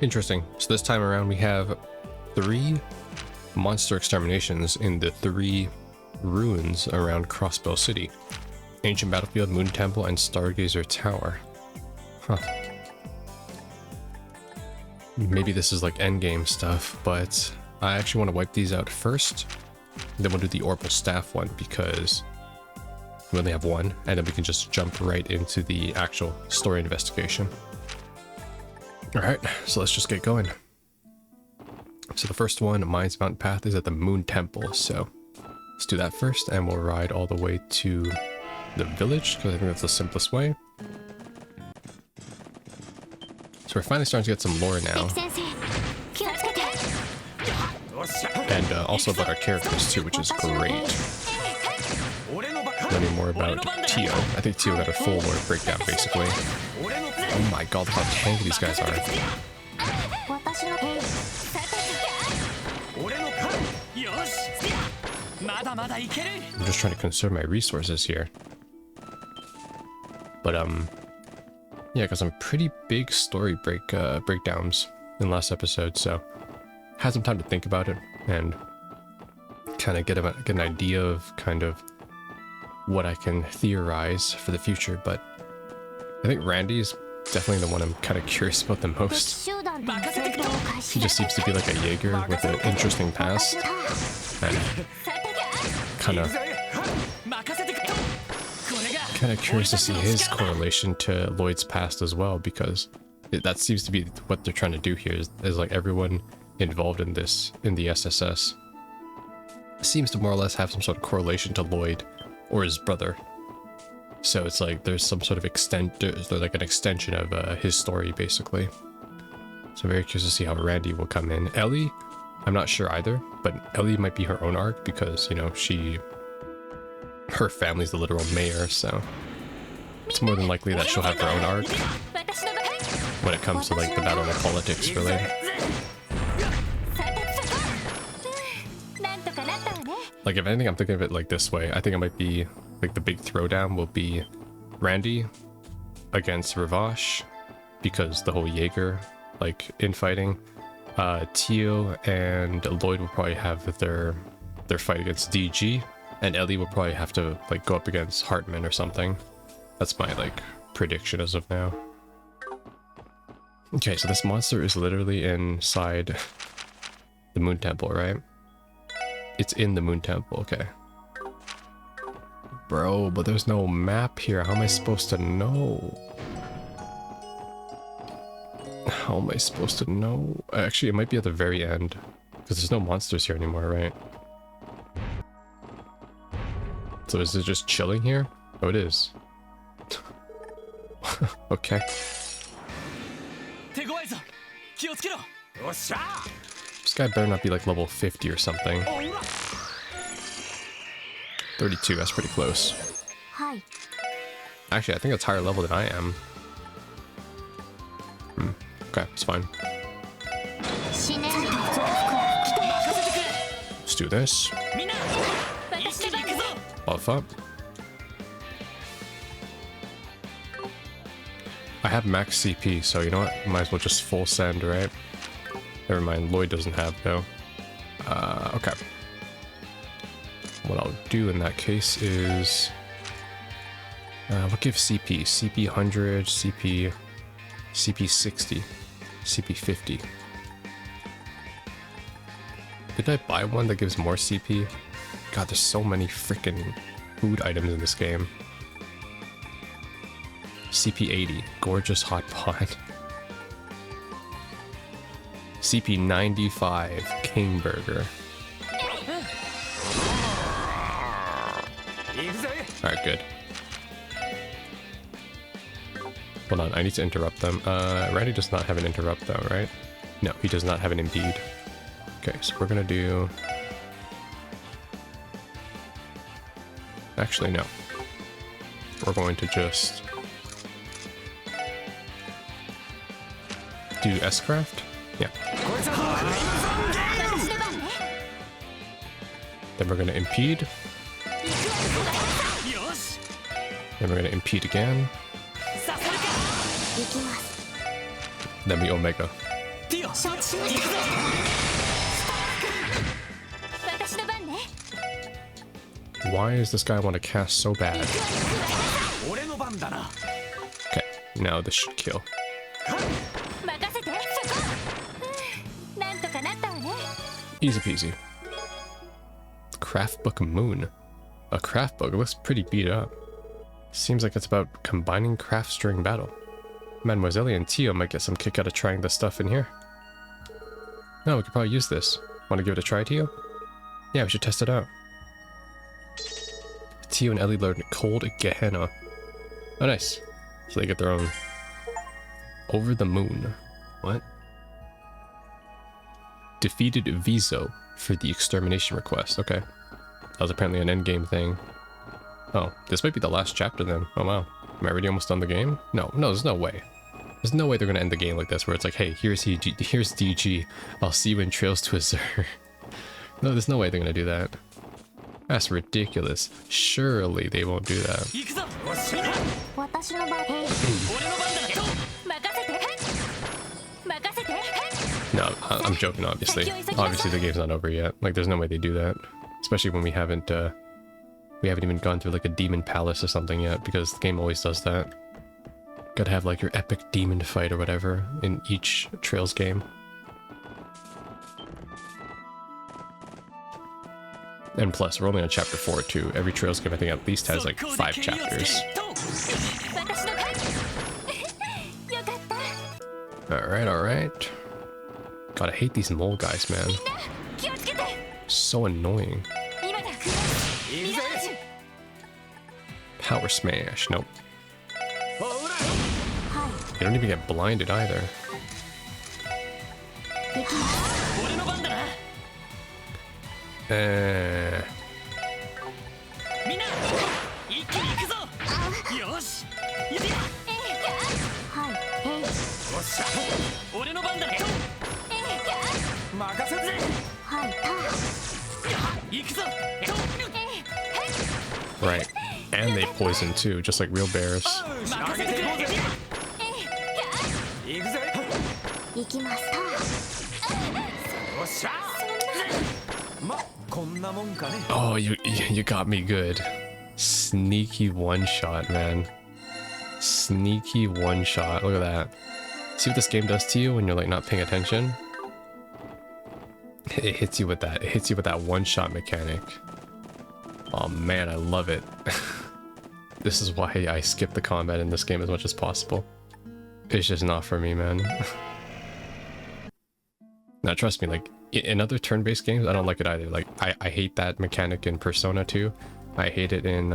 Interesting. So this time around we have 3 monster exterminations in the 3 ruins around Crossbow City. Ancient Battlefield, Moon Temple, and Stargazer Tower. Huh. Maybe this is like endgame stuff, but I actually want to wipe these out first. Then we'll do the Orbital Staff one because we only have 1, and then we can just jump right into the actual story investigation. Alright, so let's just get going. So the first one, Mines Mountain Path, is at the Moon Temple, so let's do that first, and we'll ride all the way to the village, because I think that's the simplest way. So we're finally starting to get some lore now. And also about our characters too, which is great. Learning more about Tio. I think Tio got a full lore breakdown, basically. Oh my god, look how tanky these guys are. I'm just trying to conserve my resources here. But yeah, got some pretty big story breakdowns in the last episode, so had some time to think about it and kind of get an idea of kind of what I can theorize for the future. But I think Randy's definitely the one I'm kind of curious about the most. He just seems to be like a Jaeger with an interesting past, and kind of curious to see his correlation to Lloyd's past as well, because that seems to be what they're trying to do here, is like everyone involved in this, in the SSS, seems to more or less have some sort of correlation to Lloyd or his brother. So it's like there's some sort of like an extension of his story, basically. So I'm very curious to see how Randy will come in. Ellie, I'm not sure either, but Ellie might be her own arc because, you know, her family's the literal mayor, so it's more than likely that she'll have her own arc when it comes to like the battle of politics, really. Like, if anything, I'm thinking of it like this way. I think it might be like the big throwdown will be Randy against Ravash, because the whole Jaeger like infighting. Tio and Lloyd will probably have their fight against DG, and Ellie will probably have to like go up against Hartman or something. That's my like prediction as of now. Okay, so this monster is literally inside the Moon Temple, right? It's in the Moon Temple, okay. Bro, but there's no map here. How am I supposed to know? How am I supposed to know? Actually, it might be at the very end, because there's no monsters here anymore, right? So is it just chilling here? Oh, it is. Okay. This guy better not be like level 50 or something. 32, that's pretty close. Actually, I think that's higher level than I am. Okay, it's fine. Let's do this. Buff up. I have max CP, so you know what? Might as well just full send, right? Never mind, Lloyd doesn't have though. Okay. What I'll do in that case is we'll give CP 100, CP 60, CP 50. Did I buy one that gives more CP? God, there's so many freaking food items in this game. CP 80, gorgeous hot pot. CP 95, King Burger. Alright, good. Hold on, I need to interrupt them. Randy does not have an interrupt though, right? No, he does not have an impede. Okay, so we're gonna do... Actually, no. We're going to just... do S-Craft? Yeah. Then we're gonna impede. Then we're gonna impede again. Then we Omega. Why does this guy want to cast so bad? Okay, now this should kill. Easy peasy. Craft book Moon. A craft book looks pretty beat up. Seems like it's about combining crafts during battle. Mademoiselle and Tio might get some kick out of trying this stuff in here. No, we could probably use this. Want to give it a try, Tio? Yeah, we should test it out. Tio and Ellie learn Cold Gehenna. Oh, nice. So they get their own. Over the Moon. What? Defeated Viso for the extermination request. Okay. That was apparently an endgame thing. Oh, this might be the last chapter then. Oh wow. Am I already almost done the game? No, there's no way. There's no way they're gonna end the game like this, where it's like, hey, here's DG. I'll see you in Trails to Azure. No, there's no way they're gonna do that. That's ridiculous. Surely they won't do that. No, I'm joking, obviously. Obviously the game's not over yet. Like, there's no way they do that. Especially when we haven't even gone through like a demon palace or something yet, because the game always does that. Gotta have like your epic demon fight or whatever in each Trails game. And plus, we're only on chapter 4 too. Every Trails game I think at least has like 5 chapters. Alright. God, I hate these mole guys, man. So annoying. Power smash. Nope. They don't even get blinded either. Right. And they poison too, just like real bears. Oh, you got me good. Sneaky one shot, man. Sneaky one shot. Look at that. See what this game does to you when you're like not paying attention? It hits you with that. It hits you with that one shot mechanic. Oh man, I love it. This is why I skip the combat in this game as much as possible. It's just not for me, man. Now trust me, like in other turn-based games, I don't like it either. Like I hate that mechanic in Persona 2. I hate it in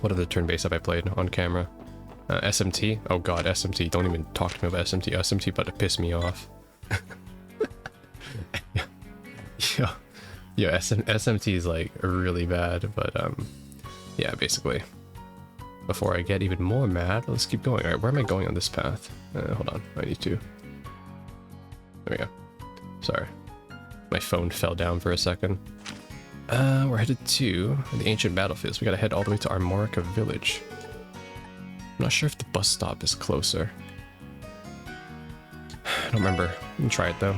what other turn-based have I played on camera? SMT. Oh god, SMT. Don't even talk to me about SMT. SMT about to piss me off. Yeah, SMT is like really bad, but yeah, basically. Before I get even more mad, let's keep going. Alright, where am I going on this path? Hold on, I need to. There we go. Sorry. My phone fell down for a second. We're headed to the ancient battlefields. We gotta head all the way to Armorica village. I'm not sure if the bus stop is closer. I don't remember. Let me try it though.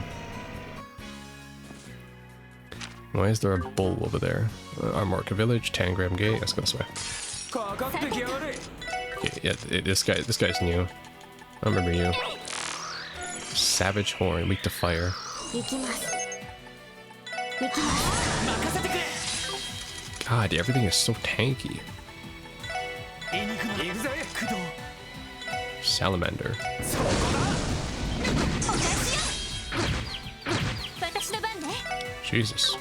Why is there a bull over there? Armorica village, Tangram gate. Let's go this way. Yeah, this guy's new. I remember you. Savage horn, weak to fire. God, everything is so tanky. Salamander. Jesus.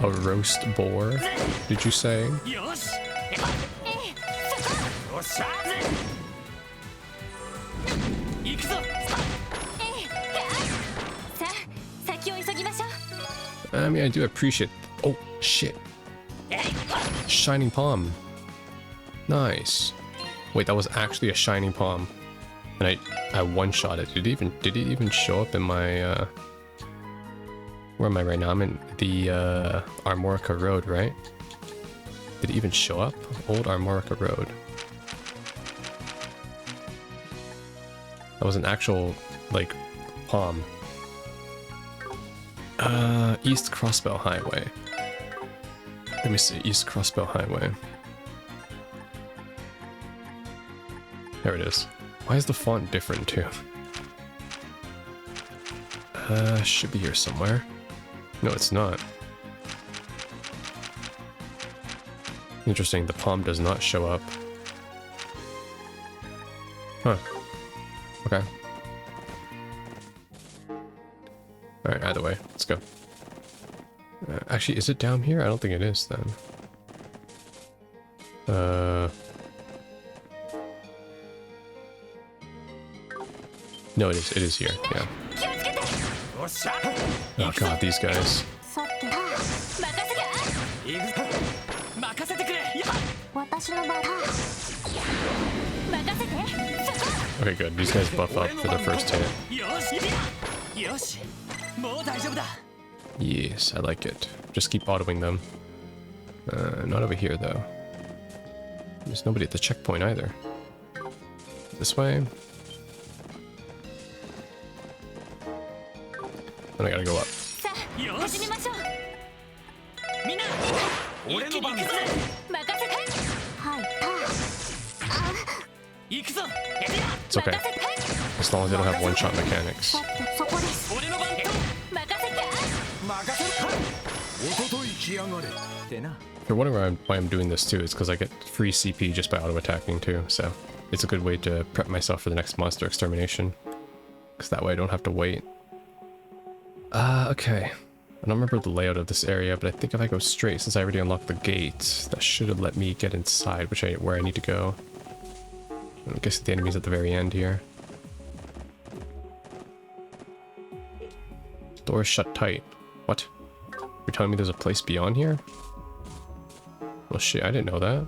A roast boar, did you say? I mean, I do appreciate... Oh, shit. Shining palm. Nice. Wait, that was actually a shining palm. And I one-shot it. Did it even show up in my, Where am I right now? I'm in the, Armorica Road, right? Did it even show up? Old Armorica Road. That was an actual, like, palm. East Crossbow Highway. Let me see, East Crossbow Highway. There it is. Why is the font different too? Should be here somewhere. No, it's not. Interesting, the palm does not show up. Huh. Okay. Alright, either way, let's go. Actually, is it down here? I don't think it is then. No, it is. It is here. Yeah. Oh god, these guys. Okay, good. These guys buff up for their first hit. Yes, I like it. Just keep autoing them. Not over here, though. There's nobody at the checkpoint either. This way. And I gotta go up. It's okay. As long as they don't have one-shot mechanics. If you're wondering why I'm doing this too, it's because I get free CP just by auto-attacking too, so it's a good way to prep myself for the next monster extermination. Because that way I don't have to wait. Okay. I don't remember the layout of this area, but I think if I go straight, since I already unlocked the gate, that should have let me get inside, where I need to go. I guess the enemy's at the very end here. Door is shut tight. What? You're telling me there's a place beyond here? Well shit, I didn't know that.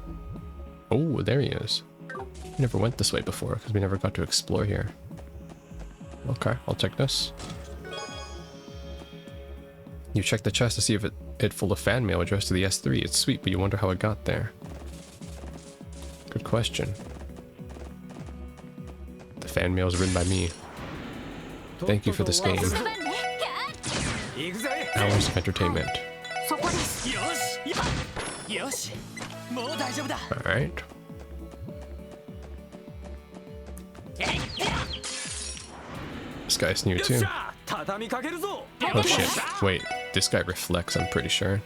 Oh, there he is. We never went this way before, because we never got to explore here. Okay, I'll check this. You check the chest to see if it full of fan mail addressed to the S3. It's sweet, but you wonder how it got there. Good question. The fan mail is written by me. Thank you for this game. Hours of entertainment. Alright. This guy's new too. Oh shit. Wait, this guy reflects, I'm pretty sure.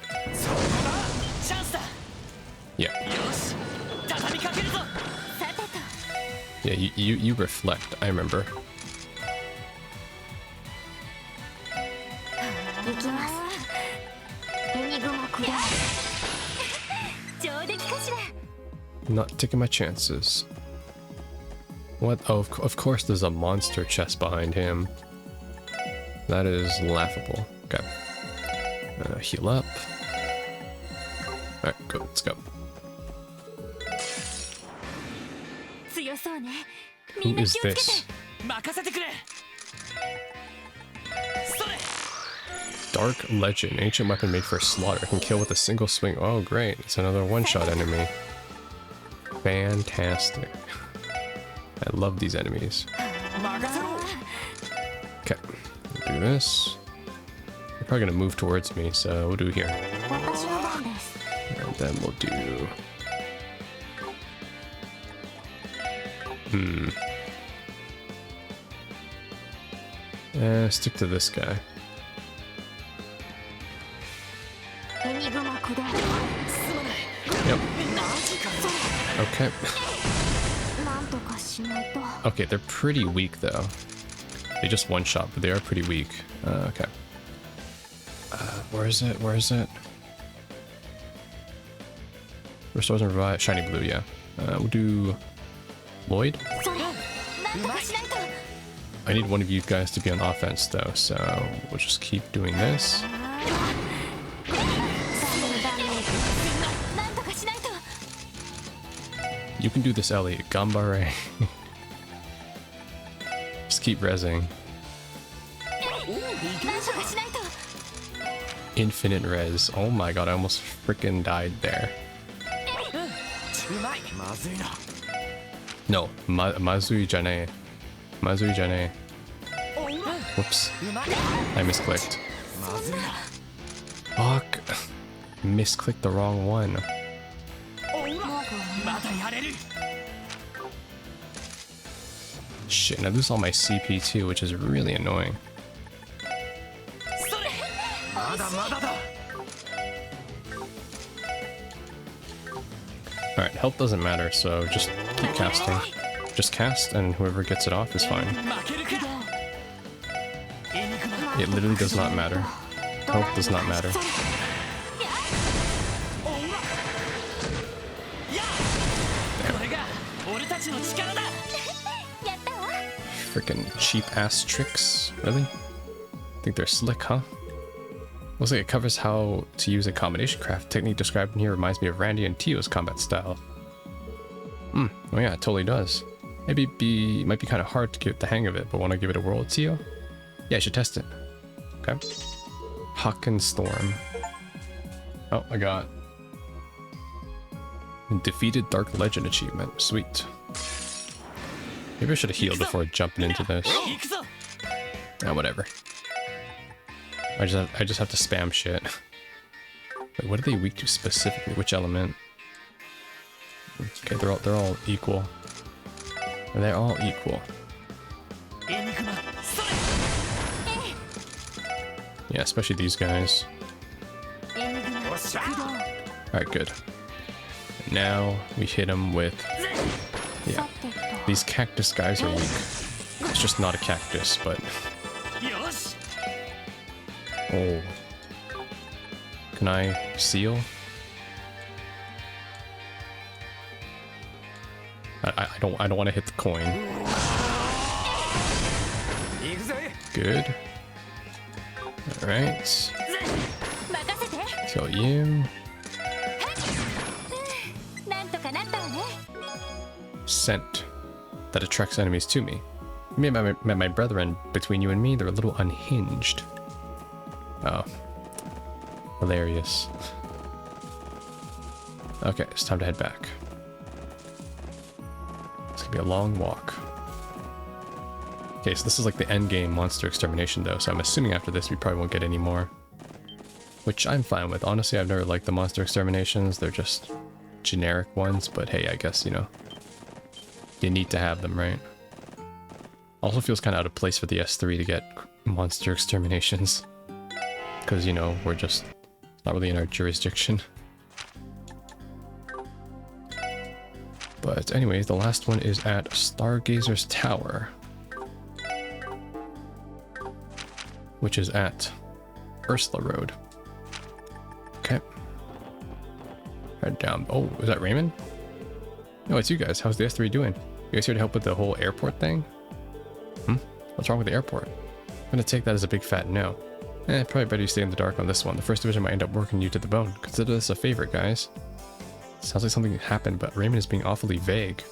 Yeah. Yeah, you reflect, I remember. Not taking my chances. What? Oh, of course there's a monster chest behind him. That is laughable. Okay. Heal up. Alright, go. Let's go. Who is this? Dark Legend. Ancient weapon made for slaughter. Can kill with a single swing. Oh, great. It's another one-shot enemy. Fantastic. I love these enemies. Okay. Do this. They're probably gonna move towards me, so we'll do here. And then we'll do... stick to this guy. Yep. Okay. Okay, they're pretty weak though. They just one-shot, but they are pretty weak. Okay. Where is it? Where is it? Restores and revive. Shiny blue, yeah. We'll do Lloyd. I need one of you guys to be on offense though, so we'll just keep doing this. You can do this, Ellie. Gambare. Just keep rezzing. Infinite res. Oh my god, I almost freaking died there. No, Mazui Jane. Mazui jane. Whoops. I misclicked. Fuck. Misclicked the wrong one. Shit, and I lose all my CP too, which is really annoying. Alright, health doesn't matter, so just keep casting. Just cast, and whoever gets it off is fine. It literally does not matter. Health does not matter. Freaking cheap ass tricks, really? Think they're slick, huh? Looks like it covers how to use a combination craft. Technique described in here reminds me of Randy and Tio's combat style. Oh yeah, it totally does. Might be kind of hard to get the hang of it, but want to give it a whirl, Tio? Yeah, I should test it. Okay. Hakken Storm. Oh, I got defeated Dark Legend achievement. Sweet. Maybe I should have healed before jumping into this. Ah, whatever. I just have to spam shit. Wait, what are they weak to specifically? Which element? Okay, they're all equal. They're all equal. Yeah, especially these guys. Alright, good. Now we hit them with... Yeah. These cactus guys are weak. It's just not a cactus, but... Oh. Can I seal? I don't want to hit the coin. Good. Alright. Kill you. Scent that attracts enemies to me. Me and my brethren, between you and me, they're a little unhinged. Oh. Hilarious. Okay, it's time to head back. It's gonna be a long walk. Okay, so this is like the end game monster extermination though, so I'm assuming after this we probably won't get any more. Which I'm fine with. Honestly, I've never liked the monster exterminations. They're just generic ones, but hey, I guess, you know, you need to have them, right? Also feels kind of out of place for the S3 to get monster exterminations. Because, you know, we're just not really in our jurisdiction. But anyways, the last one is at Stargazer's Tower. Which is at Ursula Road. Okay. Head down. Oh, is that Raymond? No, it's you guys. How's the S3 doing? You guys here to help with the whole airport thing? What's wrong with the airport? I'm gonna take that as a big fat no. Probably better you stay in the dark on this one. The first division might end up working you to the bone. Consider this a favor, guys. Sounds like something happened, but Raymond is being awfully vague.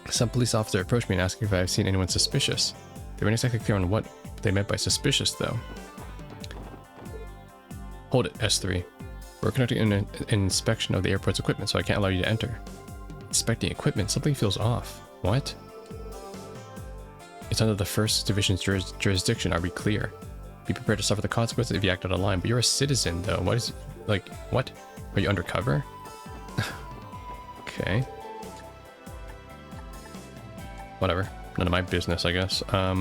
Some police officer approached me and asked if I've seen anyone suspicious. They weren't exactly clear on what they meant by suspicious, though. Hold it, S3. We're conducting an inspection of the airport's equipment, so I can't allow you to enter. Inspecting equipment? Something feels off. What? It's under the 1st Division's jurisdiction, are we clear? Be prepared to suffer the consequences if you act out of line, but you're a citizen, though. What is... like, what? Are you undercover? Okay. Whatever. None of my business, I guess. How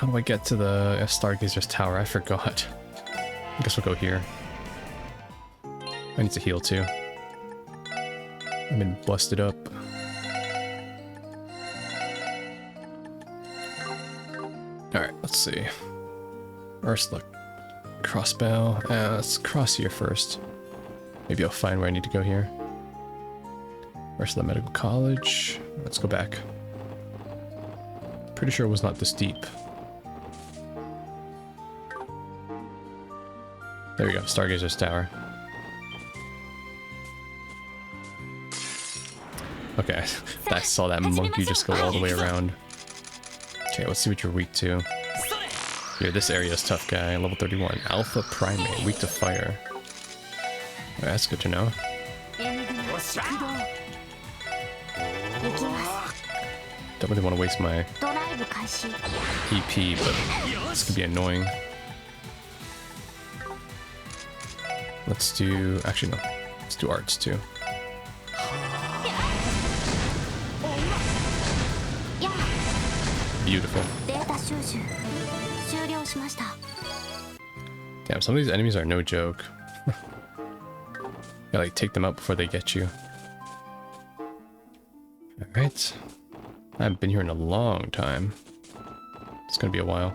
do I get to the Stargazer's Tower? I forgot. I guess we'll go here. I need to heal too. I've been busted up. Alright, let's see. Ursula. Crossbow. Let's cross here first. Maybe I'll find where I need to go here. Ursula Medical College. Let's go back. Pretty sure it was not this deep. There we go, Stargazer's Tower. Okay, I saw that monkey just go all the way around. Okay, let's see what you're weak to. Here, this area is tough guy, level 31. Alpha Primate, weak to fire. Well, that's good to know. Don't really want to waste my EP, but this could be annoying. Let's do... Actually, no. Let's do arts, too. Beautiful. Damn, some of these enemies are no joke. You like take them out before they get you. Alright. I haven't been here in a long time. It's gonna be a while.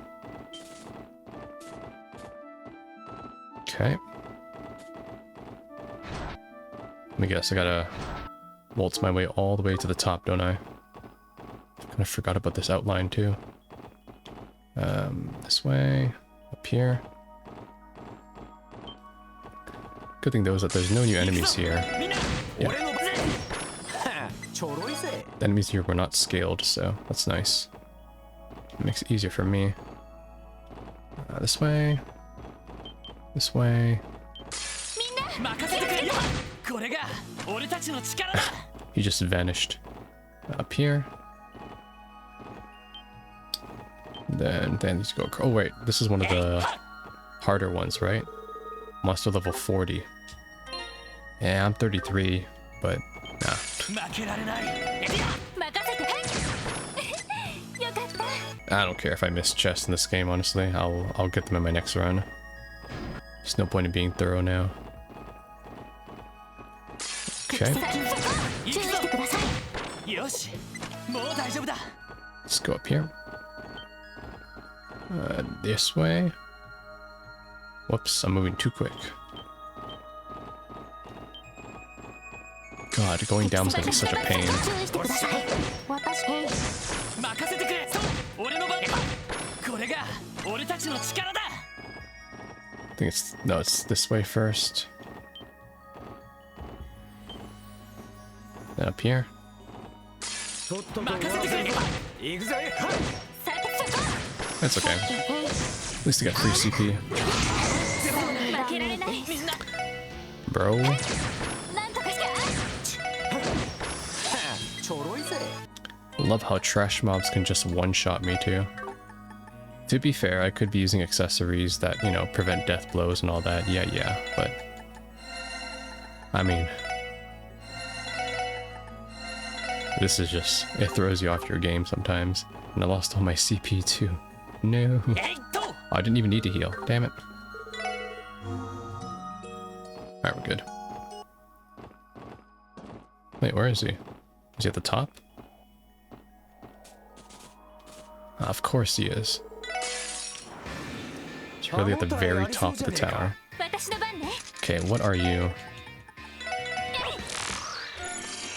Okay. Let me guess, I gotta waltz my way all the way to the top, don't I? Kind of forgot about this outline too. This way, up here. Good thing though is that there's no new enemies here. Yeah. The enemies here were not scaled, so that's nice. It makes it easier for me. This way. This way. He just vanished. Up here. Then these go. Oh wait, this is one of the harder ones, right? Monster level 40. Yeah, I'm 33, but nah. I don't care if I miss chests in this game, honestly. I'll get them in my next run. There's no point in being thorough now. Okay. Let's go up here. This way. Whoops, I'm moving too quick. God, going down is gonna be such a pain. I think it's... No, it's this way first. Then up here. That's okay. At least I got free CP. Bro. Love how trash mobs can just one-shot me too. To be fair, I could be using accessories that, you know, prevent death blows and all that. Yeah, but... I mean... This is just... It throws you off your game sometimes. And I lost all my CP too. No. Oh, I didn't even need to heal. Damn it. Alright, we're good. Wait, where is he? Is he at the top? Of course he is. He's really at the very top of the tower. Okay, what are you?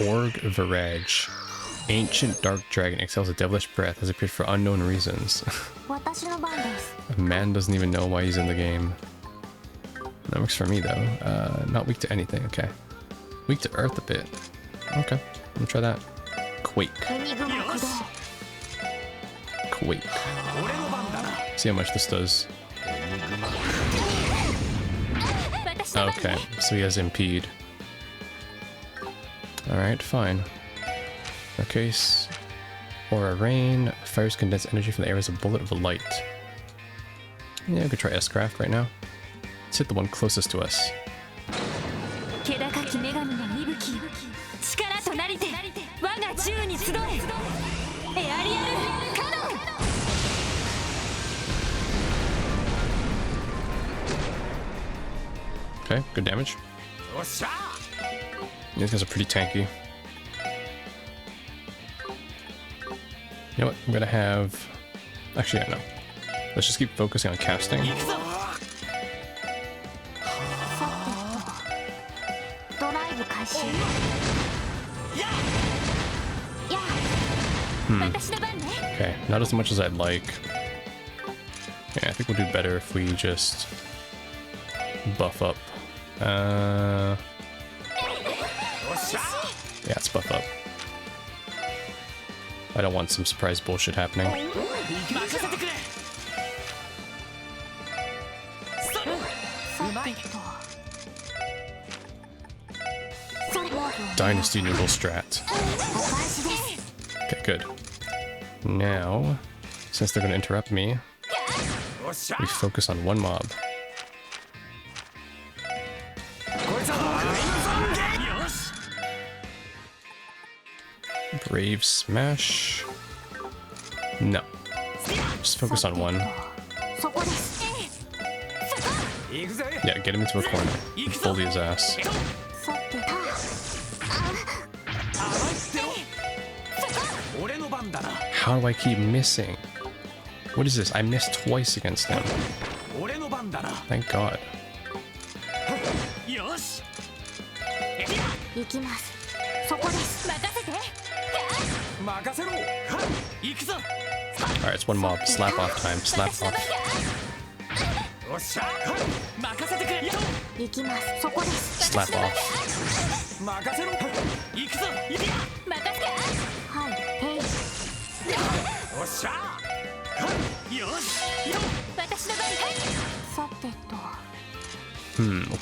Org Virage. Ancient dark dragon exhales a devilish breath, has appeared for unknown reasons. A man doesn't even know why he's in the game. That works for me though. Not weak to anything, okay. Weak to earth a bit. Okay, let me try that. Quake. Quake. See how much this does. Okay, so he has impede. Alright, fine. Okay, Aura Rain fires condensed energy from the air as a bullet of light. Yeah, we could try S-Craft right now. Let's hit the one closest to us. Okay, good damage. These guys are pretty tanky. You know what? I'm gonna have... Actually, yeah, no. Let's just keep focusing on casting. Okay, not as much as I'd like. Yeah, I think we'll do better if we just buff up. Yeah, let's buff up. I don't want some surprise bullshit happening. Dynasty noodle strat. Okay, good. Now, since they're gonna interrupt me, we focus on one mob. Brave Smash. No. Just focus on one. Yeah, get him into a corner. Bully his ass. How do I keep missing? What is this? I missed twice against him. Thank God. Alright, it's one mob. Slap off time. Slap off. Slap off.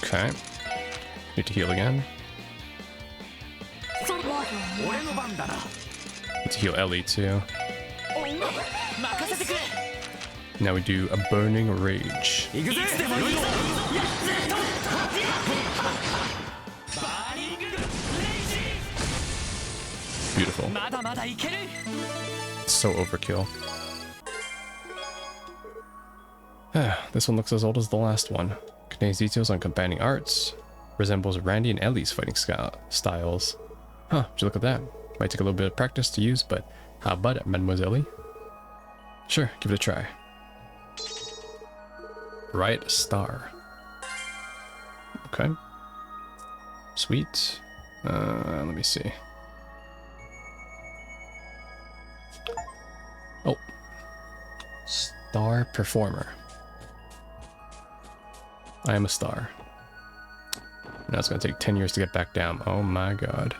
Okay. Need to heal again. Need to heal Ellie too. Now we do a burning rage. Beautiful. So overkill. This one looks as old as the last one. Contains details on combining arts. Resembles Randy and Ellie's fighting styles. Huh, would you look at that? Might take a little bit of practice to use, but how about it, Mademoiselle? Sure, give it a try. Right star. Okay. Sweet. Let me see. Oh. Star performer. I am a star. Now it's gonna take 10 years to get back down. Oh my god.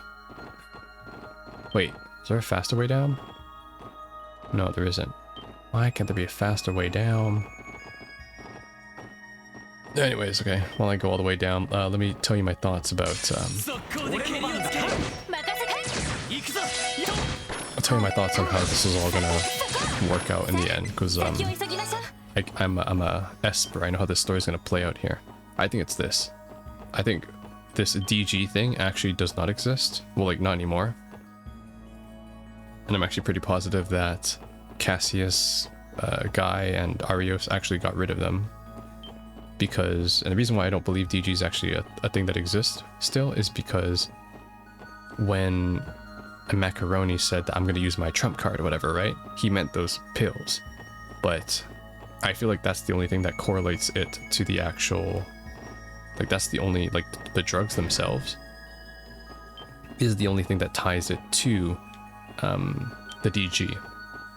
Wait, is there a faster way down? No, there isn't. Why can't there be a faster way down? Anyways, okay, while I go all the way down, let me tell you my thoughts about, I'll tell you my thoughts on how this is all gonna work out in the end, because, I'm a Esper, I know how this story's gonna play out here. I think it's this. I think this DG thing actually does not exist. Well, like, not anymore. And I'm actually pretty positive that Cassius, Guy, and Arios actually got rid of them. Because, and the reason why I don't believe DG is actually a thing that exists still is because when Macaroni said that I'm going to use my trump card or whatever, right? He meant those pills. But I feel like that's the only thing that correlates it to the actual, like that's the only, like the drugs themselves is the only thing that ties it to the DG.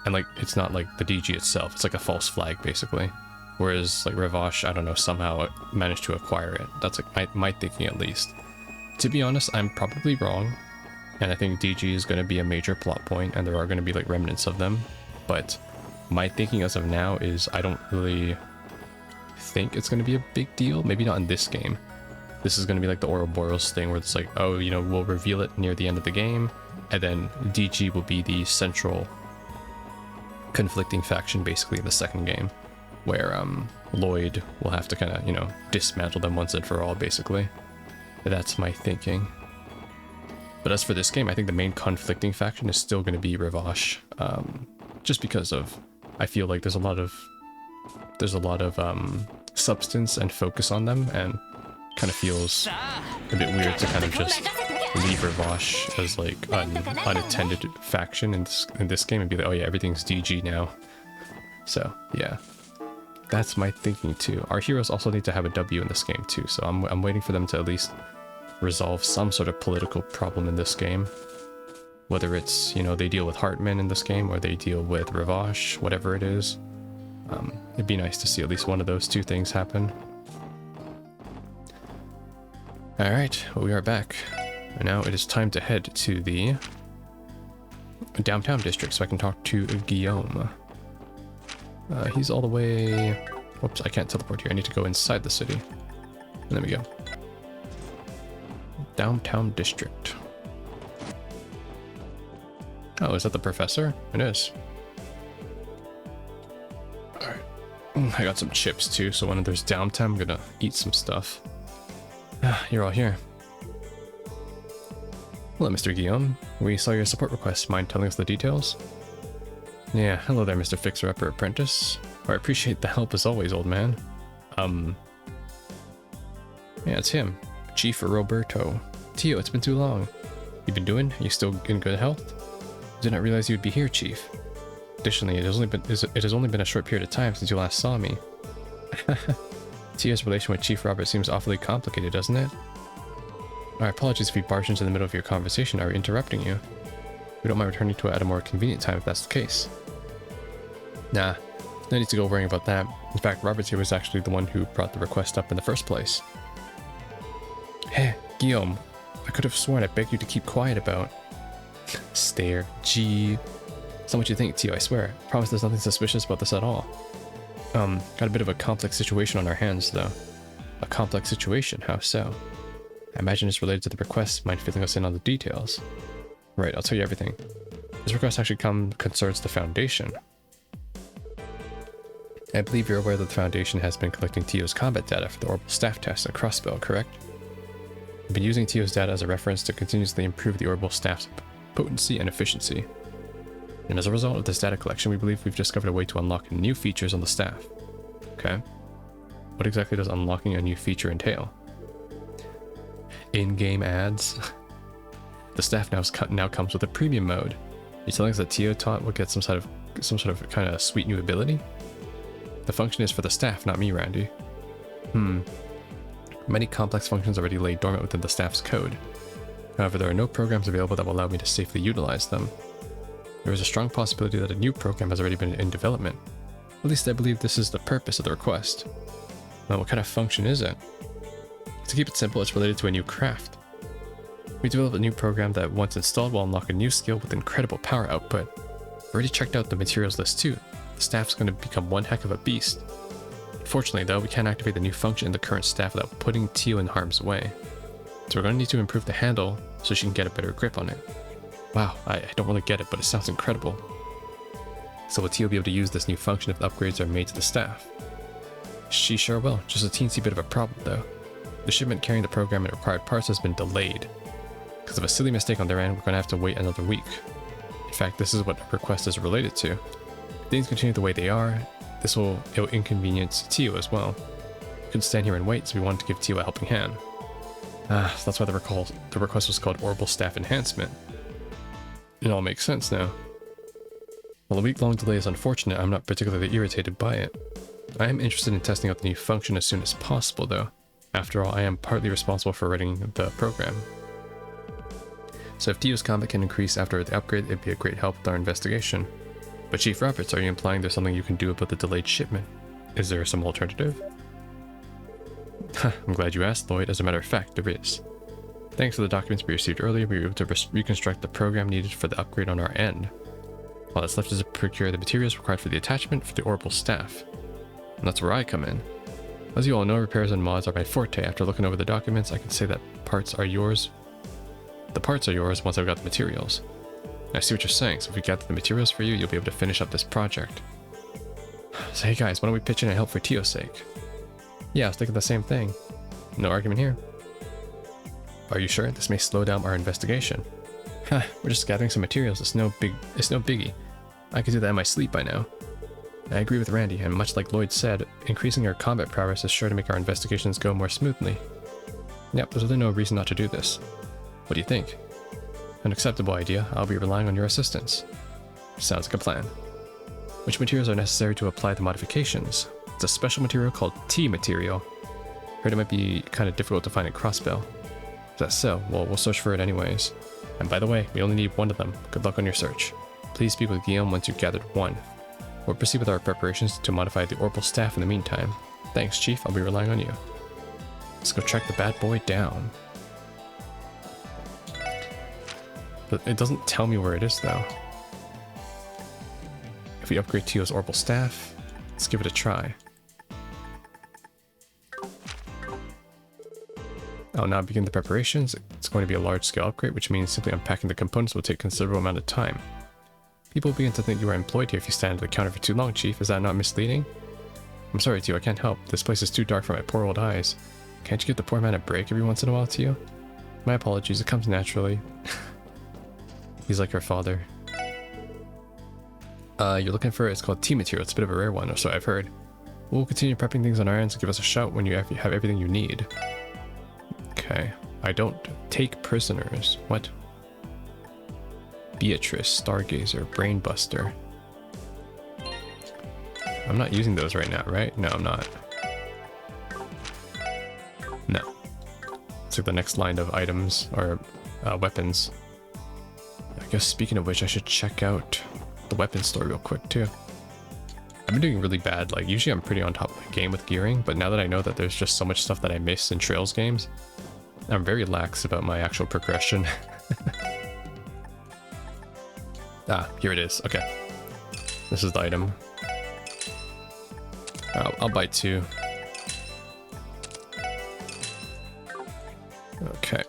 And like, it's not like the DG itself, it's like a false flag basically. Whereas like Ravash, I don't know, somehow managed to acquire it. That's like my thinking at least. To be honest, I'm probably wrong. And I think DG is going to be a major plot point and there are going to be like remnants of them. But my thinking as of now is I don't really think it's going to be a big deal. Maybe not in this game. This is going to be like the Ouroboros thing where it's like, oh, you know, we'll reveal it near the end of the game. And then DG will be the central conflicting faction basically in the second game. Where Lloyd will have to kind of, you know, dismantle them once and for all, basically. That's my thinking. But as for this game, I think the main conflicting faction is still going to be Ravash. Just because of, I feel like there's a lot of substance and focus on them, and kind of feels a bit weird to kind of just leave Ravash as like an unattended faction in this game and be like, oh yeah, everything's DG now. So yeah. That's my thinking too. Our heroes also need to have a W in this game too, so I'm waiting for them to at least resolve some sort of political problem in this game. Whether it's, you know, they deal with Hartman in this game, or they deal with Ravash, whatever it is. It'd be nice to see at least one of those two things happen. Alright, well, we are back. And now it is time to head to the downtown district so I can talk to Guillaume. He's all the way... Whoops, I can't teleport here. I need to go inside the city. And there we go. Downtown district. Oh, is that the professor? It is. Alright. I got some chips too, so when there's downtime, I'm gonna eat some stuff. Ah, you're all here. Hello, Mr. Guillaume. We saw your support request. Mind telling us the details? Yeah, hello there, Mr. Fixer-Upper Apprentice. I appreciate the help as always, old man. Yeah, it's him. Chief Roberto. Tio, it's been too long. You been doing? Are you still in good health? Did not realize you'd be here, Chief. Additionally, it has only been a short period of time since you last saw me. Tio's relation with Chief Robert seems awfully complicated, doesn't it? Our apologies if we barged into the middle of your conversation or interrupting you. We don't mind returning to it at a more convenient time if that's the case. Nah, no need to go worrying about that. In fact, Robert here was actually the one who brought the request up in the first place. Hey, Guillaume, I could have sworn I begged you to keep quiet about. Stare. Gee. It's not what you think, Tio, I swear. I promise there's nothing suspicious about this at all. Got a bit of a complex situation on our hands, though. A complex situation? How so? I imagine it's related to the request. Mind filling us in on the details? Right, I'll tell you everything. This request actually concerns the Foundation. I believe you're aware that the Foundation has been collecting Tio's combat data for the orbital staff test at Crossbow, correct? We've been using Tio's data as a reference to continuously improve the orbital staff's potency and efficiency. And as a result of this data collection, we believe we've discovered a way to unlock new features on the staff. Okay. What exactly does unlocking a new feature entail? In-game ads? The staff now comes with a premium mode. You're telling us that Tio taught will get some sort of kind of sweet new ability? The function is for the staff, not me, Randy. Many complex functions already lay dormant within the staff's code. However, there are no programs available that will allow me to safely utilize them. There is a strong possibility that a new program has already been in development. At least I believe this is the purpose of the request. Now, what kind of function is it? To keep it simple, it's related to a new craft. We developed a new program that, once installed, will unlock a new skill with incredible power output. I've already checked out the materials list too. The staff's going to become one heck of a beast. Unfortunately, though, we can't activate the new function in the current staff without putting Tio in harm's way. So we're going to need to improve the handle so she can get a better grip on it. Wow, I don't really get it, but it sounds incredible. So will Tio be able to use this new function if upgrades are made to the staff? She sure will, just a teensy bit of a problem though. The shipment carrying the program and required parts has been delayed. Because of a silly mistake on their end, we're going to have to wait another week. In fact, this is what the request is related to. If things continue the way they are, it'll inconvenience Tio as well. We couldn't stand here and wait, so we wanted to give Tio a helping hand. So that's why the request was called Orbital Staff Enhancement. It all makes sense now. While a week-long delay is unfortunate, I'm not particularly irritated by it. I am interested in testing out the new function as soon as possible, though. After all, I am partly responsible for writing the program. So if Tio's combat can increase after the upgrade, it'd be a great help with our investigation. But Chief Roberts, are you implying there's something you can do about the delayed shipment? Is there some alternative? I'm glad you asked, Lloyd. As a matter of fact, there is. Thanks to the documents we received earlier, we were able to reconstruct the program needed for the upgrade on our end. All that's left is to procure the materials required for the attachment for the orbital staff. And that's where I come in. As you all know, repairs and mods are my forte. After looking over the documents, I can say that parts are yours. The parts are yours once I've got the materials. I see what you're saying, so if we gather the materials for you, you'll be able to finish up this project. So hey guys, why don't we pitch in and help for Tio's sake? Yeah, I was thinking the same thing. No argument here. Are you sure? This may slow down our investigation. We're just gathering some materials. It's no biggie. I could do that in my sleep by now. I agree with Randy, and much like Lloyd said, increasing our combat prowess is sure to make our investigations go more smoothly. Yep, there's really no reason not to do this. What do you think? An acceptable idea. I'll be relying on your assistance. Sounds like a plan. Which materials are necessary to apply the modifications? It's a special material called T material. Heard it might be kind of difficult to find at Crossbow. Is that so? Well, we'll search for it anyways. And by the way, we only need one of them. Good luck on your search. Please speak with Guillaume once you've gathered one. We'll proceed with our preparations to modify the orbital staff in the meantime. Thanks, Chief. I'll be relying on you. Let's go track the bad boy down. But it doesn't tell me where it is, though. If we upgrade Tio's orbital staff, let's give it a try. I'll now begin the preparations. It's going to be a large-scale upgrade, which means simply unpacking the components will take a considerable amount of time. People begin to think you are employed here if you stand at the counter for too long, Chief. Is that not misleading? I'm sorry, Tio, I can't help. This place is too dark for my poor old eyes. Can't you give the poor man a break every once in a while, Tio? My apologies, it comes naturally. He's like your father. You're looking for it's called T-material. It's a bit of a rare one, or so I've heard. We'll continue prepping things on our end, so give us a shout when you have everything you need. Okay. I don't take prisoners. What? Beatrice, Stargazer, Brainbuster. I'm not using those right now, right? No, I'm not. No. It's like the next line of items, or weapons. I guess speaking of which, I should check out the weapons store real quick too. I've been doing really bad. Like, usually I'm pretty on top of the game with gearing, but now that I know that there's just so much stuff that I miss in Trails games, I'm very lax about my actual progression. Ah, here it is. Okay. This is the item. I'll buy 2. Okay.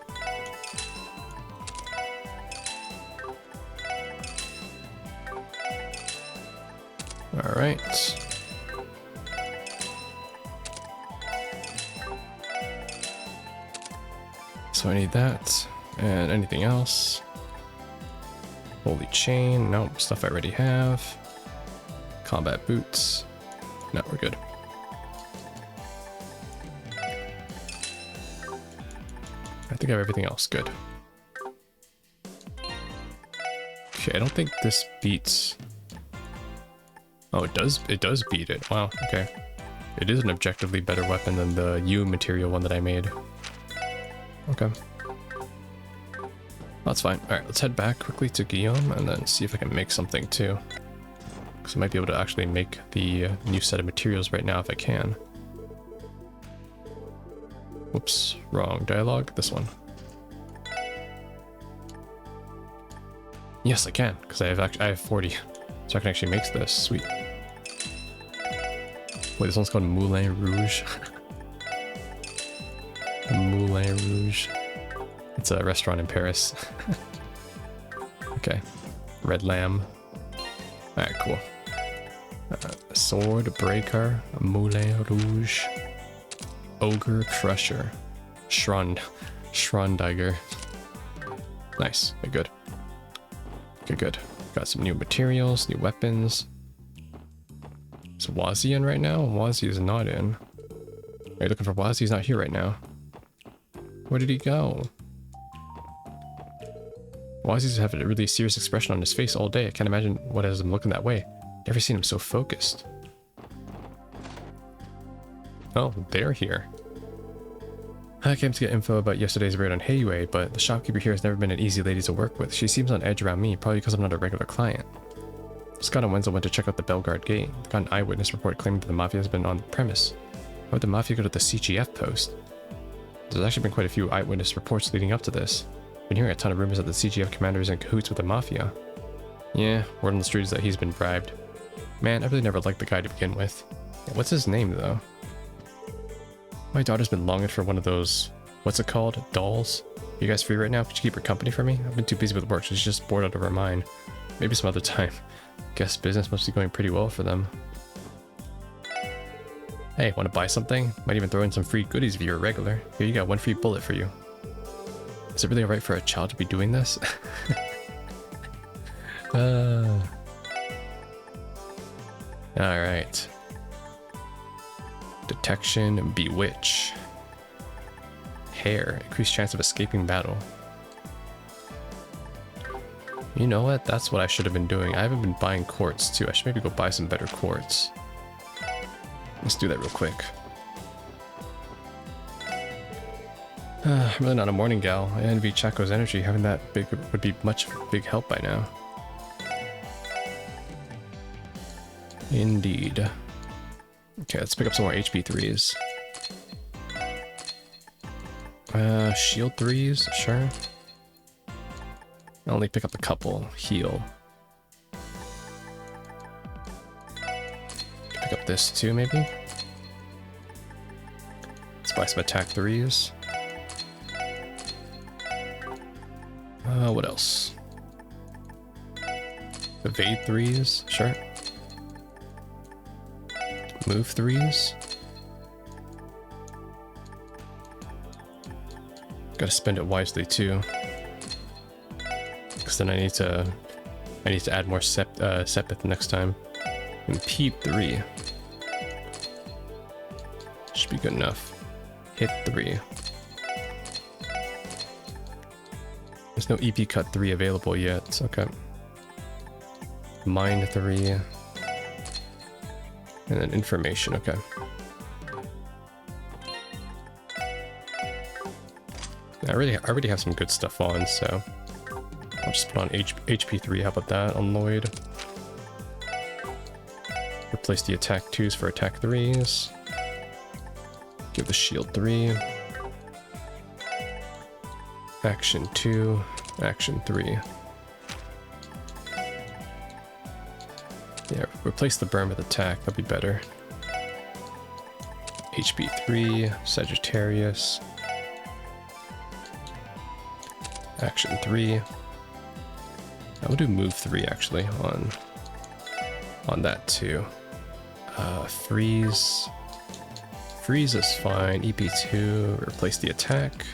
Alright. So I need that. And anything else? Holy chain. Nope. Stuff I already have. Combat boots. No, we're good. I think I have everything else good. Okay, I don't think this beats... Oh, it does beat it. Wow, okay. It is an objectively better weapon than the U material one that I made. Okay. That's fine. Alright, let's head back quickly to Guillaume and then see if I can make something too. Because I might be able to actually make the new set of materials right now if I can. Whoops, wrong dialogue. This one. Yes, I can, because I have 40. So I can actually make this. Sweet. Wait, this one's called Moulin Rouge. Moulin Rouge. It's a restaurant in Paris. Okay. Red Lamb. Alright, cool. Sword Breaker. Moulin Rouge. Ogre Crusher. Schrondiger. Nice. Okay, good. Okay, good. Got some new materials, new weapons. Is Wazzy in right now? Wazzy is not in. Are you looking for Wazzy? He's not here right now. Where did he go? Wazzy's have a really serious expression on his face all day. I can't imagine what has him looking that way. Never seen him so focused. Oh, they're here. I came to get info about yesterday's raid on Hayway, but the shopkeeper here has never been an easy lady to work with. She seems on edge around me, probably because I'm not a regular client. Scott and Wenzel went to check out the Bellegarde gate. Got an eyewitness report claiming that the Mafia has been on the premise. Why would the Mafia go to the CGF post? There's actually been quite a few eyewitness reports leading up to this. Been hearing a ton of rumors that the CGF commander is in cahoots with the Mafia. Yeah, word on the street is that he's been bribed. Man, I really never liked the guy to begin with. What's his name, though? My daughter's been longing for one of those, what's it called? Dolls? You guys free right now? Could you keep her company for me? I've been too busy with work, so she's just bored out of her mind. Maybe some other time. Guess business must be going pretty well for them. Hey, want to buy something? Might even throw in some free goodies if you're a regular. Here, you got 1 free bullet for you. Is it really alright for a child to be doing this? Alright. Detection, Bewitch. Hair, increased chance of escaping battle. You know what? That's what I should have been doing. I haven't been buying quartz too. I should maybe go buy some better quartz. Let's do that real quick. I'm really not a morning gal. I envy Chaco's energy. Having that big would be much big help by now. Indeed. Okay, let's pick up some more HP 3s. Shield 3s, sure. I'll only pick up a couple. Heal. Pick up this too, maybe? Let's buy some attack 3s. What else? Evade 3s, sure. Move 3s. Gotta spend it wisely too. Because then I need to add more Sepith next time. Impede 3. Should be good enough. Hit 3. There's no EP cut 3 available yet. Okay. Mind 3. And then information, okay. I already have some good stuff on, so I'll just put on HP 3. How about that on Lloyd? Replace the attack 2s for attack 3s. Give the shield 3. Action 2. Action 3. Yeah, replace the burn with attack. That'd be better. HP 3. Sagittarius. Action 3. I will do move 3 actually on that too. Freeze. Freeze is fine. EP2. Replace the attack.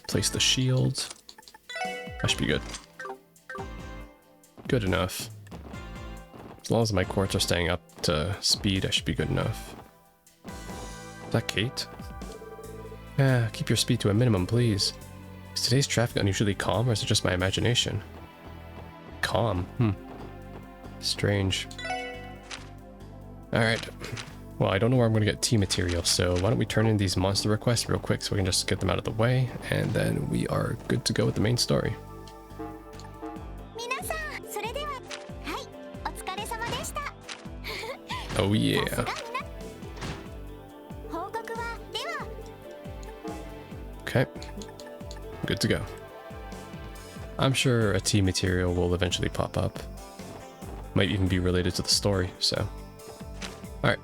Replace the shield. That should be good. Good enough. As long as my courts are staying up to speed, I should be good enough. Is that Kate? Yeah, keep your speed to a minimum, please. Is today's traffic unusually calm, or is it just my imagination? Calm. Strange. Alright. Well, I don't know where I'm going to get tea material, so why don't we turn in these monster requests real quick so we can just get them out of the way, and then we are good to go with the main story. Oh yeah. Okay. Good to go. I'm sure a tea material will eventually pop up. Might even be related to the story, so. Alright.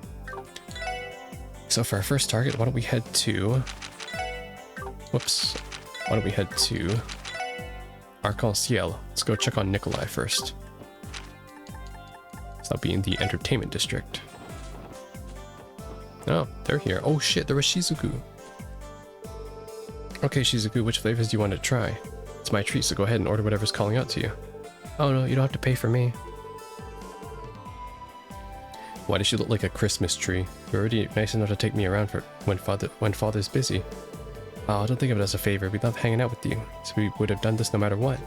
So for our first target, why don't we head to... Whoops. Why don't we head to... Arc-en-Ciel. Let's go check on Nikolai first. So that'll be in the entertainment district. Oh, they're here. Oh shit, there was Shizuku. Okay, Shizuku, which flavors do you want to try? It's my treat, so go ahead and order whatever's calling out to you. Oh no, you don't have to pay for me. Why does she look like a Christmas tree? You're already nice enough to take me around for when father's busy. Oh, don't think of it as a favor. We love hanging out with you, so we would have done this no matter what.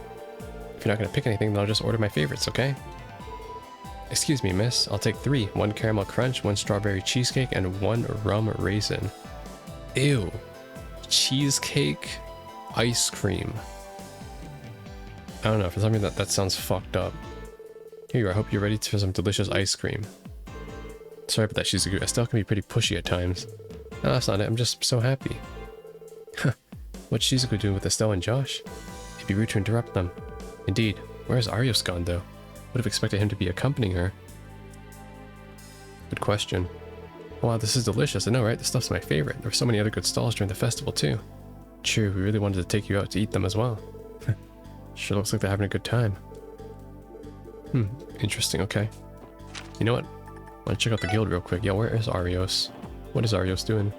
If you're not gonna pick anything, then I'll just order my favorites, okay? Excuse me, miss. I'll take 3. 1 caramel crunch, 1 strawberry cheesecake, and 1 rum raisin. Ew. Cheesecake ice cream. I don't know, for some reason that sounds fucked up. Here you are, I hope you're ready for some delicious ice cream. Sorry about that, Shizuku. Estelle can be pretty pushy at times. No, that's not it, I'm just so happy. What's Shizuku doing with Estelle and Josh? It'd be rude to interrupt them. Indeed. Where's Arios gone, though? Would have expected him to be accompanying her. Good question. Wow, this is delicious. I know, right? This stuff's my favorite. There were so many other good stalls during the festival, too. True, we really wanted to take you out to eat them as well. Sure looks like they're having a good time. Interesting, okay. You know what? I want to check out the guild real quick. Yeah, where is Arios? What is Arios doing?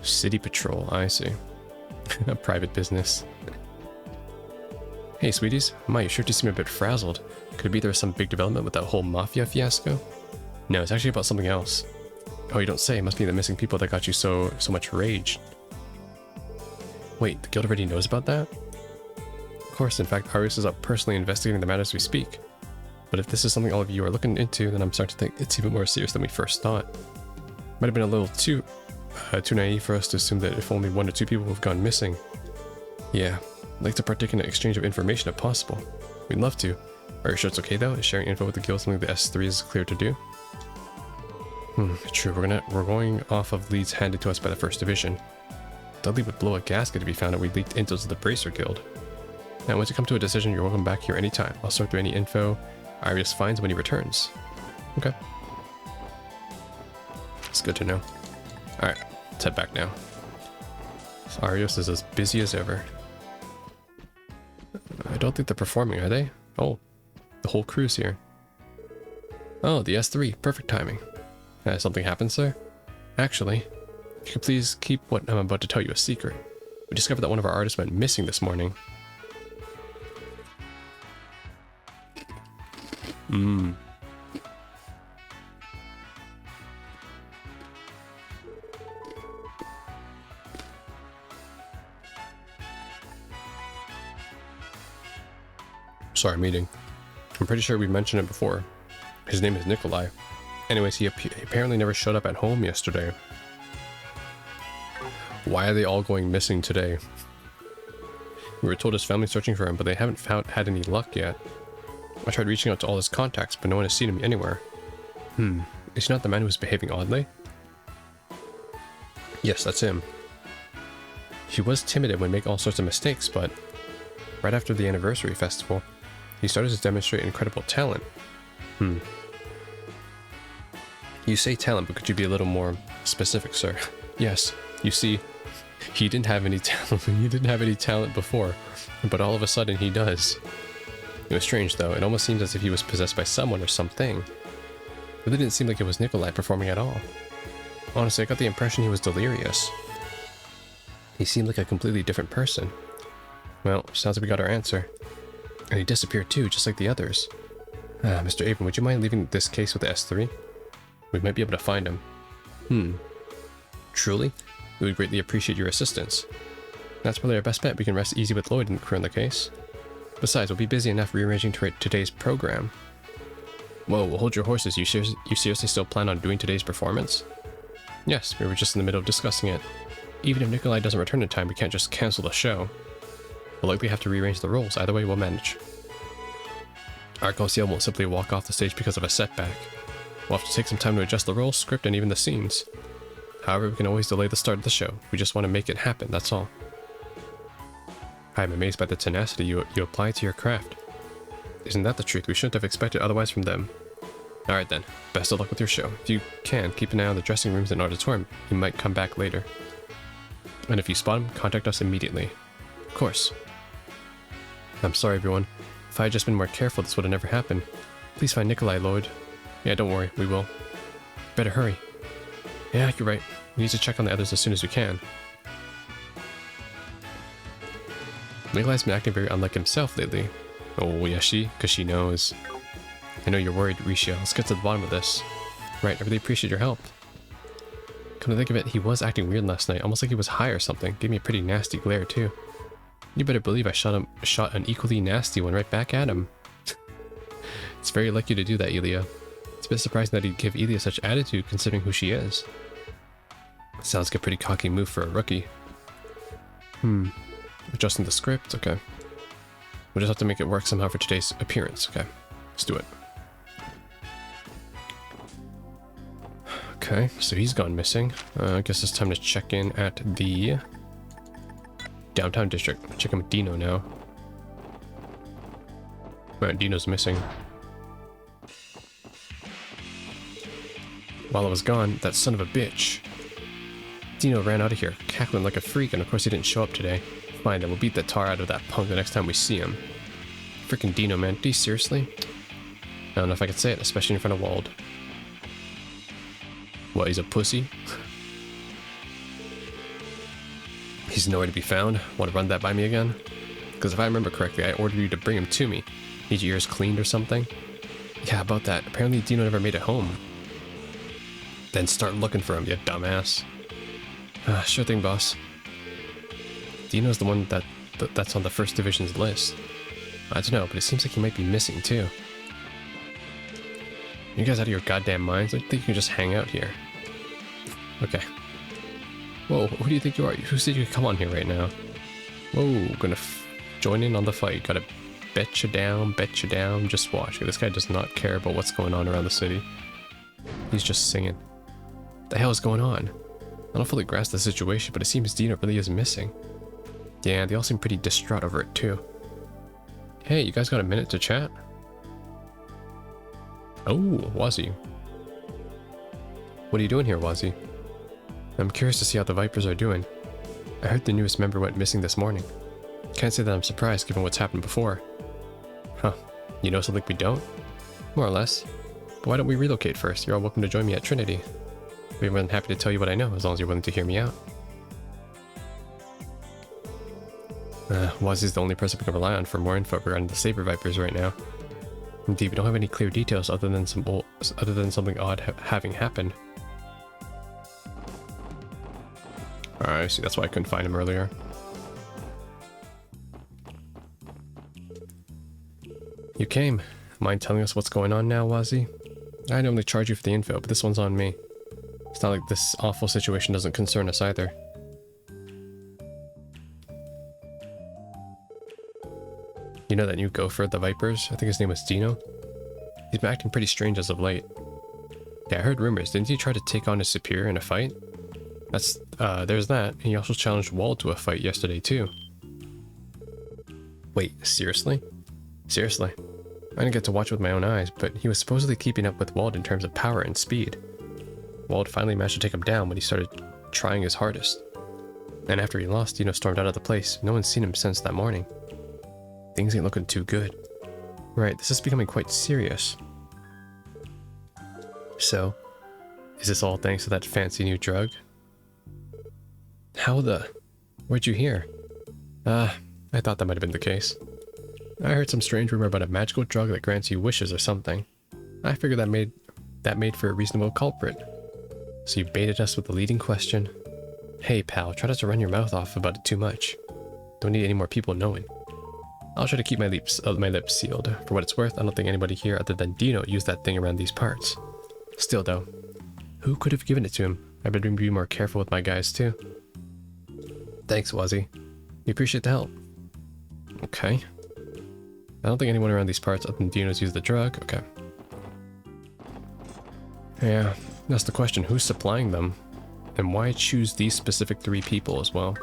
City Patrol, I see. A private business. Hey, sweeties. My, you sure do seem a bit frazzled. Could it be there was some big development with that whole mafia fiasco? No, it's actually about something else. Oh, you don't say. It must be the missing people that got you so much rage. Wait, the guild already knows about that? Of course, in fact, Arius is up personally investigating the matter as we speak. But if this is something all of you are looking into, then I'm starting to think it's even more serious than we first thought. Might have been a little too naive for us to assume that if only 1 or 2 people have gone missing. Yeah, I'd like to partake in an exchange of information if possible. We'd love to. Are you sure it's okay though? Is sharing info with the guild something the S3 is clear to do? True, we're going off of leads handed to us by the 1st Division. Dudley would blow a gasket if he found out we leaked intel to the Bracer Guild. Now, once you come to a decision, you're welcome back here anytime. I'll sort through any info Arius finds when he returns. Okay. It's good to know. Alright, let's head back now. So Arius is as busy as ever. don't think they're performing, are they? Oh, the whole crew's here. Oh, the S3. Perfect timing. Has something happened, sir? Actually, if you could please keep what I'm about to tell you a secret. We discovered that one of our artists went missing this morning. Sorry, I'm eating. I'm pretty sure we mentioned it before. His name is Nikolai. Anyways, he apparently never showed up at home yesterday. Why are they all going missing today? We were told his family's searching for him, but they haven't had any luck yet. I tried reaching out to all his contacts, but no one has seen him anywhere. Is he not the man who was behaving oddly? Yes, that's him. He was timid and would make all sorts of mistakes, but right after the anniversary festival, he started to demonstrate incredible talent. You say talent, but could you be a little more specific, sir? Yes, you see, he didn't have any talent. He didn't have any talent before, but all of a sudden he does. It was strange, though. It almost seemed as if he was possessed by someone or something. It really didn't seem like it was Nikolai performing at all. Honestly, I got the impression he was delirious. He seemed like a completely different person. Well, sounds like we got our answer. And he disappeared too, just like the others. Mr. Avon, would you mind leaving this case with the S3? We might be able to find him. Truly? We would greatly appreciate your assistance. That's probably our best bet. We can rest easy with Lloyd and the crew in the case. Besides, we'll be busy enough rearranging today's program. Whoa, hold your horses. You seriously still plan on doing today's performance? Yes, we were just in the middle of discussing it. Even if Nikolai doesn't return in time, we can't just cancel the show. We'll likely have to rearrange the roles. Either way, we'll manage. Arcosiel won't simply walk off the stage because of a setback. We'll have to take some time to adjust the roles, script, and even the scenes. However, we can always delay the start of the show. We just want to make it happen, that's all. I'm amazed by the tenacity you apply to your craft. Isn't that the truth? We shouldn't have expected otherwise from them. Alright then, best of luck with your show. If you can, keep an eye on the dressing rooms and auditorium. He might come back later. And if you spot him, contact us immediately. Of course. I'm sorry everyone. If I had just been more careful, this would have never happened. Please find Nikolai, Lloyd. Yeah, don't worry, we will. Better hurry. Yeah, you're right. We need to check on the others as soon as we can. Nikolai's been acting very unlike himself lately. Oh, yeah, because she knows. I know you're worried, Risha. Let's get to the bottom of this. Right, I really appreciate your help. Come to think of it, he was acting weird last night, almost like he was high or something. Gave me a pretty nasty glare, too. You better believe I shot an equally nasty one right back at him. It's very lucky to do that, Ilya. It's a bit surprising that he'd give Ilya such attitude considering who she is. Sounds like a pretty cocky move for a rookie. Adjusting the script, okay. We'll just have to make it work somehow for today's appearance, okay. Let's do it. Okay, so he's gone missing. I guess it's time to check in at the downtown district. Check in with Dino now. Alright, Dino's missing. While I was gone, that son of a bitch. Dino ran out of here, cackling like a freak, and of course he didn't show up today. Fine, then we'll beat the tar out of that punk the next time we see him. Freaking Dino, man. Do you seriously? I don't know if I could say it, especially in front of Wald. What, he's a pussy? He's nowhere to be found. Want to run that by me again? Because if I remember correctly, I ordered you to bring him to me. Need your ears cleaned or something? Yeah, about that. Apparently Dino never made it home. Then start looking for him, you dumbass. Sure thing, boss. Dino's the one that's on the First Division's list. I don't know, but it seems like he might be missing too. You guys out of your goddamn minds? I think you can just hang out here. Okay. Whoa, who do you think you are? Who said you could come on here right now? Whoa, gonna join in on the fight. Gotta bet you down, just watch. This guy does not care about what's going on around the city. He's just singing. What the hell is going on? I don't fully grasp the situation, but it seems Dino really is missing. Yeah, they all seem pretty distraught over it too. Hey, you guys got a minute to chat? Oh, Wazzy. What are you doing here, Wazzy? I'm curious to see how the Vipers are doing. I heard the newest member went missing this morning. Can't say that I'm surprised given what's happened before. Huh. You know something we don't? More or less. But why don't we relocate first? You're all welcome to join me at Trinity. I'd be more than happy to tell you what I know, as long as you're willing to hear me out. Wazzy's the only person we can rely on for more info regarding the Saber Vipers right now. Indeed, we don't have any clear details other than something odd having happened. I see, that's why I couldn't find him earlier. You came. Mind telling us what's going on now, Wazzy? I normally charge you for the info, but this one's on me. It's not like this awful situation doesn't concern us either. You know that new gopher of the Vipers? I think his name was Dino. He's been acting pretty strange as of late. Yeah, I heard rumors. Didn't he try to take on his superior in a fight? There's that. He also challenged Wald to a fight yesterday too. Wait, seriously? Seriously. I didn't get to watch it with my own eyes, but he was supposedly keeping up with Wald in terms of power and speed. Wald finally managed to take him down when he started trying his hardest. And after he lost, Dino stormed out of the place. No one's seen him since that morning. Things ain't looking too good. Right, this is becoming quite serious. So, is this all thanks to that fancy new drug? How the... Where'd you hear? I thought that might have been the case. I heard some strange rumor about a magical drug that grants you wishes or something. I figured that made for a reasonable culprit. So you baited us with the leading question. Hey pal, try not to run your mouth off about it too much. Don't need any more people knowing. I'll try to keep my lips sealed. For what it's worth, I don't think anybody here other than Dino used that thing around these parts. Still though, who could have given it to him? I better be more careful with my guys too. Thanks, Wazzy. We appreciate the help. Okay. I don't think anyone around these parts other than Dino's used the drug. Okay. Yeah, that's the question. Who's supplying them? And why choose these specific 3 people as well?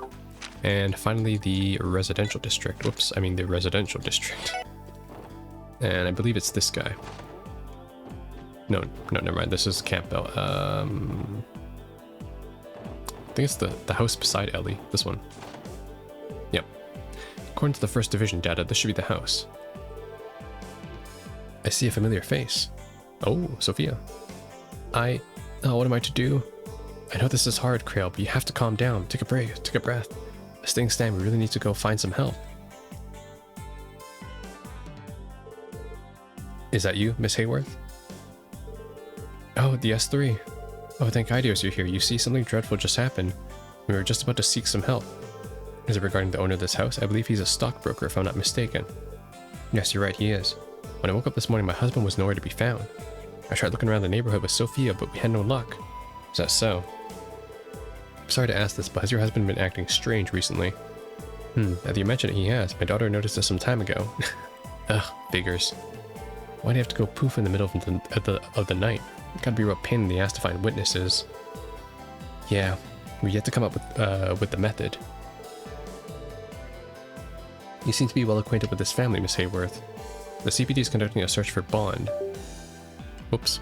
And finally, the residential district. Whoops, I mean the residential district. And I believe it's this guy. No, never mind. This is Campbell. I think it's the house beside Ellie. This one. Yep. According to the 1st Division data, this should be the house. I see a familiar face. Oh, Sophia. Oh, what am I to do? I know this is hard, Krail, but you have to calm down. Take a break. Take a breath. As things stand, we really need to go find some help. Is that you, Miss Hayworth? Oh, the S3. Oh, thank Ideos you're here. You see, something dreadful just happened. We were just about to seek some help. Is it regarding the owner of this house? I believe he's a stockbroker, if I'm not mistaken. Yes, you're right, he is. When I woke up this morning, my husband was nowhere to be found. I tried looking around the neighborhood with Sophia, but we had no luck. Is that so? Sorry to ask this, but has your husband been acting strange recently? Now that you mention it, he has. My daughter noticed this some time ago. Ugh, figures. Why do you have to go poof in the middle of the night? It gotta be a real pain in the ass to find witnesses. Yeah, we yet to come up with the method. You seem to be well acquainted with this family, Miss Hayworth. The CPD is conducting a search for Bond. Whoops.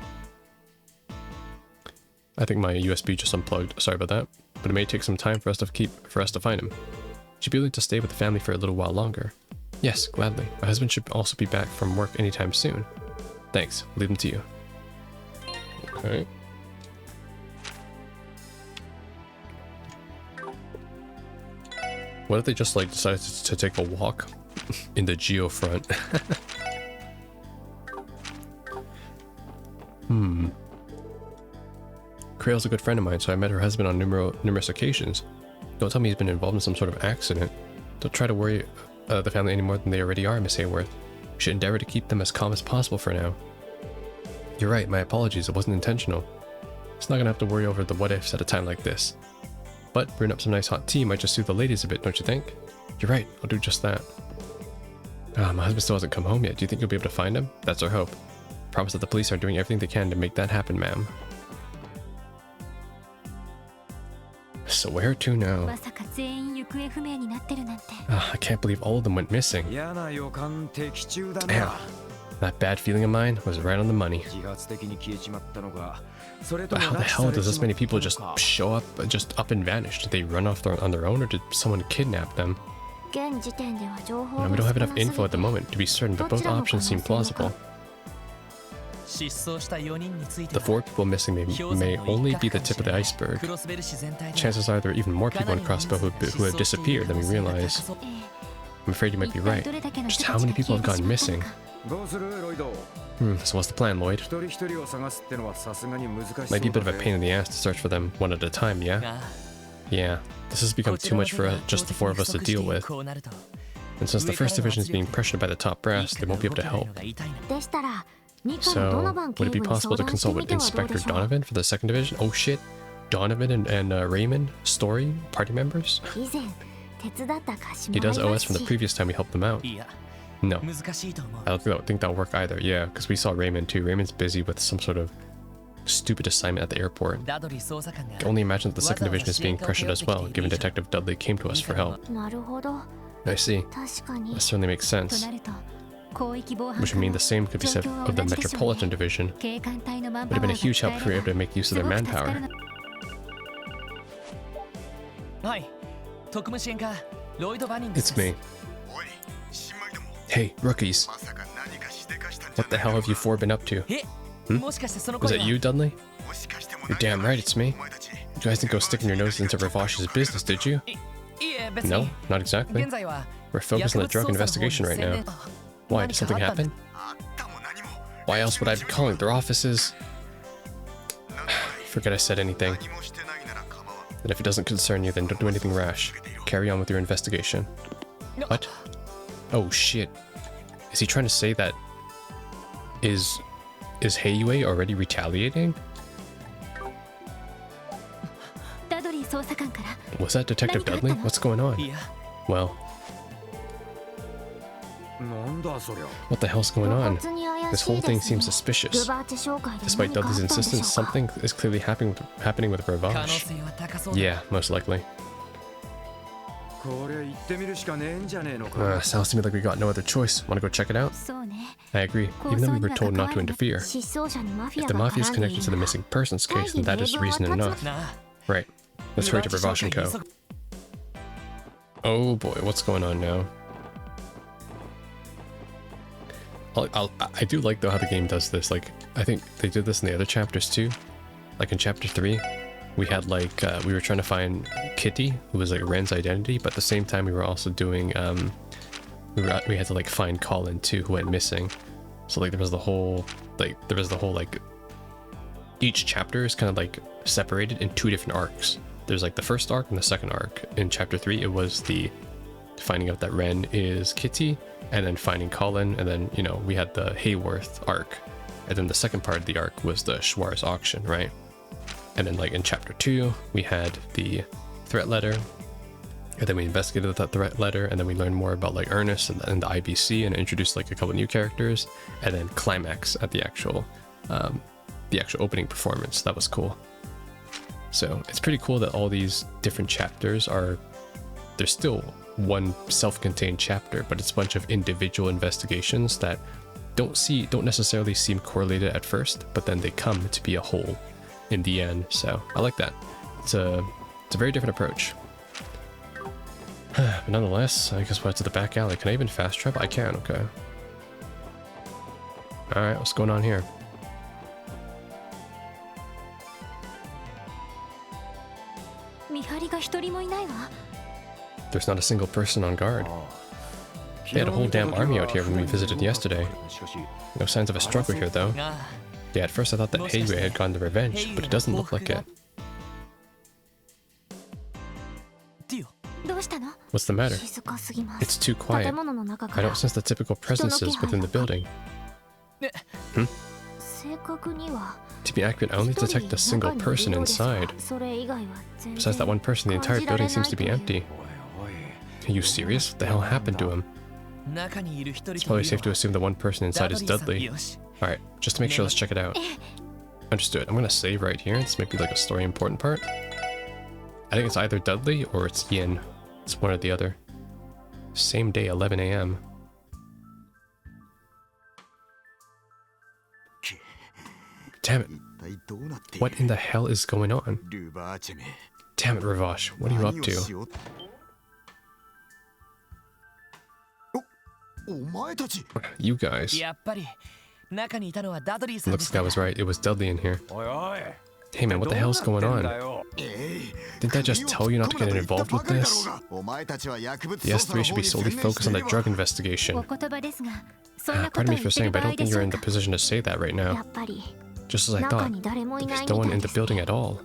I think my USB just unplugged. Sorry about that. But it may take some time for us to find him. Should be willing to stay with the family for a little while longer. Yes, gladly. My husband should also be back from work anytime soon. Thanks. I'll leave him to you. Okay. What if they just like decided to take a walk in the geofront? Krail's a good friend of mine, so I met her husband on numerous occasions. Don't tell me he's been involved in some sort of accident. Don't try to worry the family any more than they already are, Miss Hayworth. We should endeavor to keep them as calm as possible for now. You're right, my apologies, it wasn't intentional. It's not gonna have to worry over the what-ifs at a time like this. But brewing up some nice hot tea might just soothe the ladies a bit, don't you think? You're right, I'll do just that. My husband still hasn't come home yet. Do you think you'll be able to find him? That's our hope. Promise that the police are doing everything they can to make that happen, ma'am. So where to now? I can't believe all of them went missing. Damn. That bad feeling of mine was right on the money. But how the hell does this many people just show up, just up and vanish? Did they run off on their own, or did someone kidnap them? Now, we don't have enough info at the moment to be certain, but both options seem plausible. The 4 people missing may only be the tip of the iceberg. Chances are there are even more people in Crossbow who have disappeared than we realize. I'm afraid you might be right. Just how many people have gone missing? So what's the plan, Lloyd? Might be a bit of a pain in the ass to search for them one at a time, yeah? Yeah, this has become too much for just the 4 of us to deal with. And since the 1st Division is being pressured by the top brass, they won't be able to help. So, would it be possible to consult with Inspector Donovan for the 2nd Division? Oh shit! Donovan and Raymond, Story, party members? He does owe us from the previous time we helped them out. No, I don't think that'll work either, yeah, because we saw Raymond too. Raymond's busy with some sort of stupid assignment at the airport. I can only imagine that the 2nd Division is being pressured as well, given Detective Dudley came to us for help. I see. That certainly makes sense. Which would mean the same could be said of the Metropolitan Division. Would have been a huge help if we were able to make use of their manpower. It's me. Hey, rookies. What the hell have you 4 been up to? Was that you, Dudley? You're damn right, it's me. You guys didn't go sticking your noses into Ravash's business, did you? No, not exactly. We're focused on the drug investigation right now. Why, did something happen? Why else would I be calling their offices? Forget I said anything. And if it doesn't concern you, then don't do anything rash. Carry on with your investigation. What? Oh shit. Is he trying to say that... Is Heiyue already retaliating? Was that Detective Dudley? What's going on? Well... What the hell's going on? This whole thing seems suspicious. Despite Dudley's insistence, something is clearly happening with Ravash. Yeah, most likely. Sounds to me like we got no other choice. Wanna go check it out? I agree, even though we were told not to interfere. If the Mafia is connected to the missing persons case, then that is reason enough. Right. Let's hurry to Ravash & Co. Oh boy, what's going on now? I do like though how the game does this. Like, I think they did this in the other chapters too. Like in chapter 3, we had like, we were trying to find Kitty, who was like Ren's identity, but at the same time we were also doing, we had to like find Colin too, who went missing. So like there was the whole, like, each chapter is kind of like separated in 2 different arcs. There's like the first arc and the second arc. In chapter 3, it was the finding out that Ren is Kitty, and then finding Colin, and then, you know, we had the Hayworth arc. And then the second part of the arc was the Schwarz auction, right? And then like in chapter 2, we had the threat letter, and then we investigated that threat letter, and then we learned more about like Ernest and the IBC, and introduced like a couple new characters, and then climax at the actual opening performance. That was cool. So it's pretty cool that all these different chapters they're still one self-contained chapter, but it's a bunch of individual investigations that don't necessarily seem correlated at first, but then they come to be a whole in the end. So I like that. It's a very different approach. But nonetheless, I guess we're to the back alley. Can I even fast travel? I can, okay. Alright, what's going on here? There's not a single person on guard. They had a whole damn army out here when we visited yesterday. No signs of a struggle here, though. Yeah, at first I thought that Heiyue had gone to revenge, but it doesn't look like it. What's the matter? It's too quiet. I don't sense the typical presences within the building. To be accurate, I only detect a single person inside. Besides that one person, the entire building seems to be empty. Are you serious? What the hell happened to him? It's probably safe to assume the one person inside is Dudley. Alright, just to make sure, let's check it out. Understood. I'm gonna save right here. This might be like a story important part. I think it's either Dudley or it's Yin. It's one or the other. Same day, 11 AM. Damn it. What in the hell is going on? Damn it, Ravash. What are you up to? You guys. Looks like I was right. It was Dudley in here. Hey man, what the hell's going on? Didn't I just tell you not to get involved with this? The S3 should be solely focused on the drug investigation. Pardon me for saying, but I don't think you're in the position to say that right now. Just as I thought, there's no one in the building at all.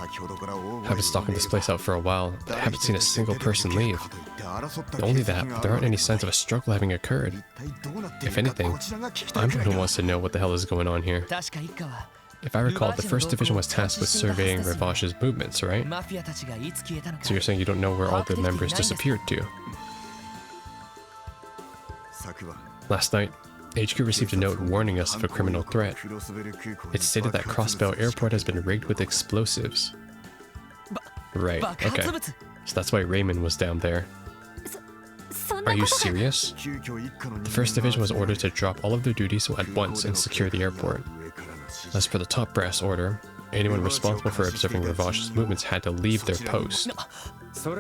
I've been stalking this place out for a while, but I haven't seen a single person leave. Not only that, there aren't any signs of a struggle having occurred. If anything, I'm the one who wants to know what the hell is going on here. If I recall, the 1st Division was tasked with surveying Revash's movements, right? So you're saying you don't know where all the members disappeared to? Last night, HQ received a note warning us of a criminal threat. It stated that Crossbell Airport has been rigged with explosives. Right, okay. So that's why Raymond was down there. Are you serious? The 1st Division was ordered to drop all of their duties at once and secure the airport. As per the top brass order, anyone responsible for observing Revash's movements had to leave their post. So